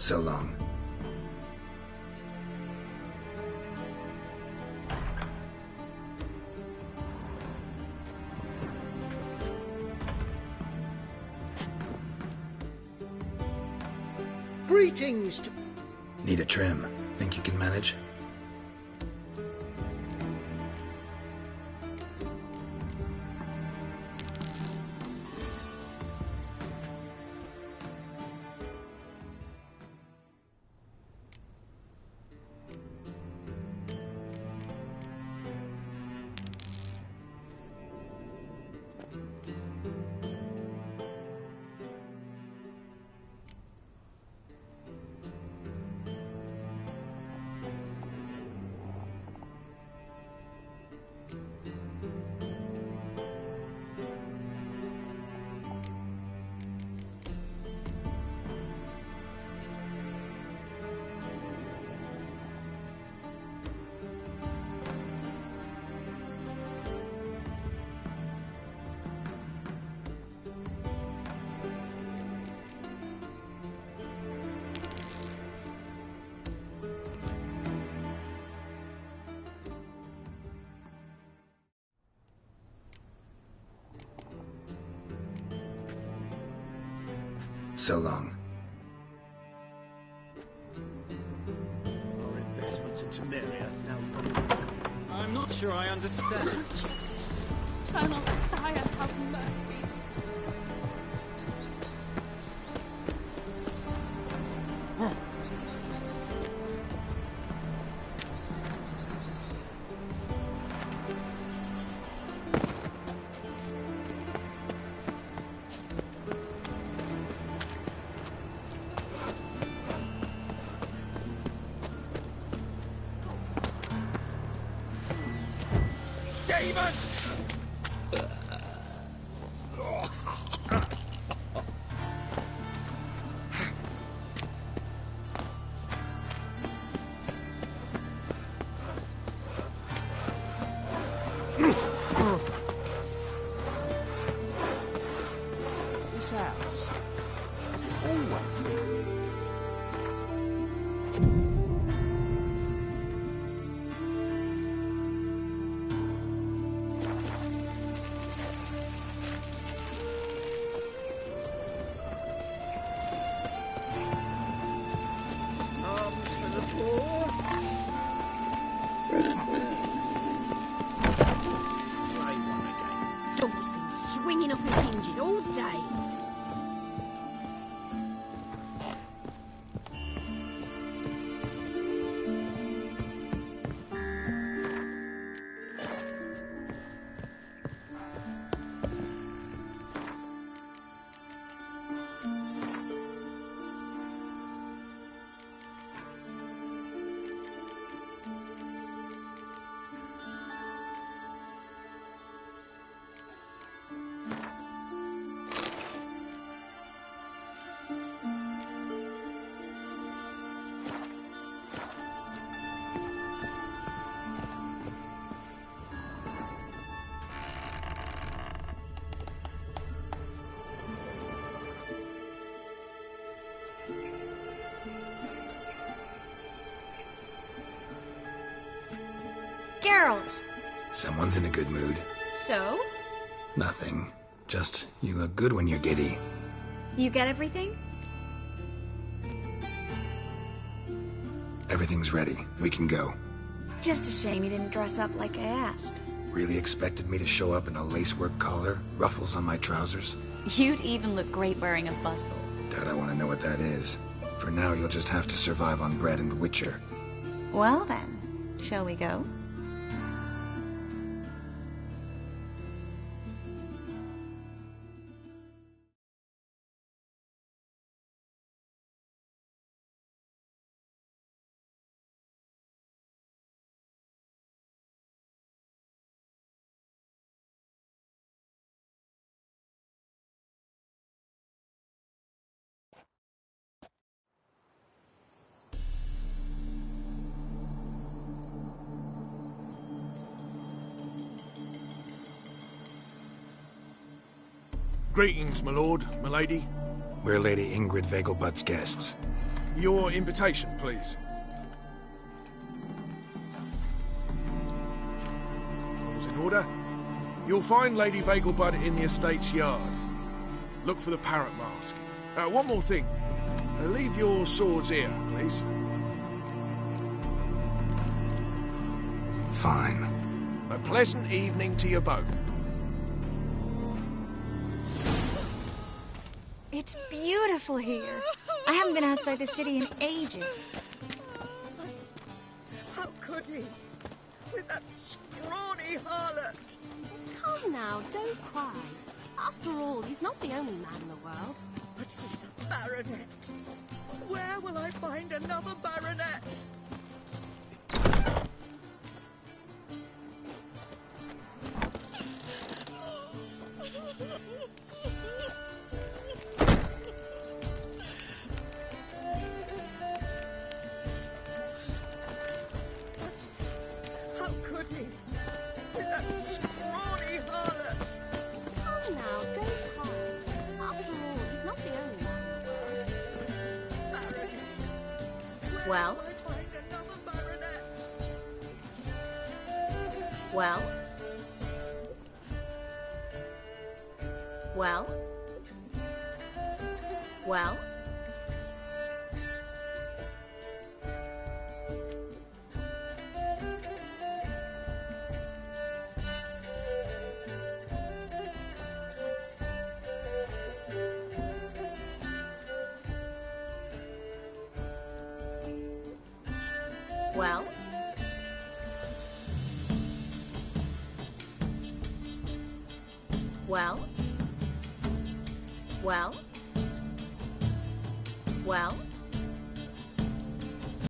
Speaker 4: So long.
Speaker 20: Greetings to...
Speaker 4: Need a trim. Think you can manage? So long.
Speaker 19: Our investment into Meria now. I'm not sure I understand.
Speaker 1: Eternal fire, have mercy.
Speaker 20: This house, has it always been?
Speaker 12: Arms for the poor.
Speaker 1: Door's been swinging off its hinges all day.
Speaker 10: Geralt!
Speaker 4: Someone's in a good mood.
Speaker 10: So?
Speaker 4: Nothing. Just, you look good when you're giddy.
Speaker 10: You get everything?
Speaker 4: Everything's ready. We can go.
Speaker 10: Just a shame you didn't dress up like I asked.
Speaker 4: Really expected me to show up in a lacework collar, ruffles on my trousers?
Speaker 10: You'd even look great wearing a bustle.
Speaker 4: Doubt I want to know what that is. For now, you'll just have to survive on bread and wicher.
Speaker 10: Well then, shall we go?
Speaker 6: Greetings, my lord, my lady.
Speaker 4: We're Lady Ingrid Vegelbud's guests.
Speaker 5: Your invitation, please. All's in order. You'll find Lady Vegelbud in the estate's yard. Look for the parrot mask. One more thing. Leave your swords here, please.
Speaker 4: Fine.
Speaker 5: A pleasant evening to you both.
Speaker 10: It's beautiful here. I haven't been outside the city in ages.
Speaker 21: How could he? With that scrawny harlot.
Speaker 1: Come now, don't cry. After all, he's not the only man in the world.
Speaker 21: But he's a baronet. Where will I find another baronet? How could he? With that scrawny harlot.
Speaker 1: Come now, don't cry. After all, he's not the only man in the world.
Speaker 21: He's a baronet. Where
Speaker 10: Well?
Speaker 21: will I find another baronet?
Speaker 10: Well? Well? Well? Well? Well? Well? Well?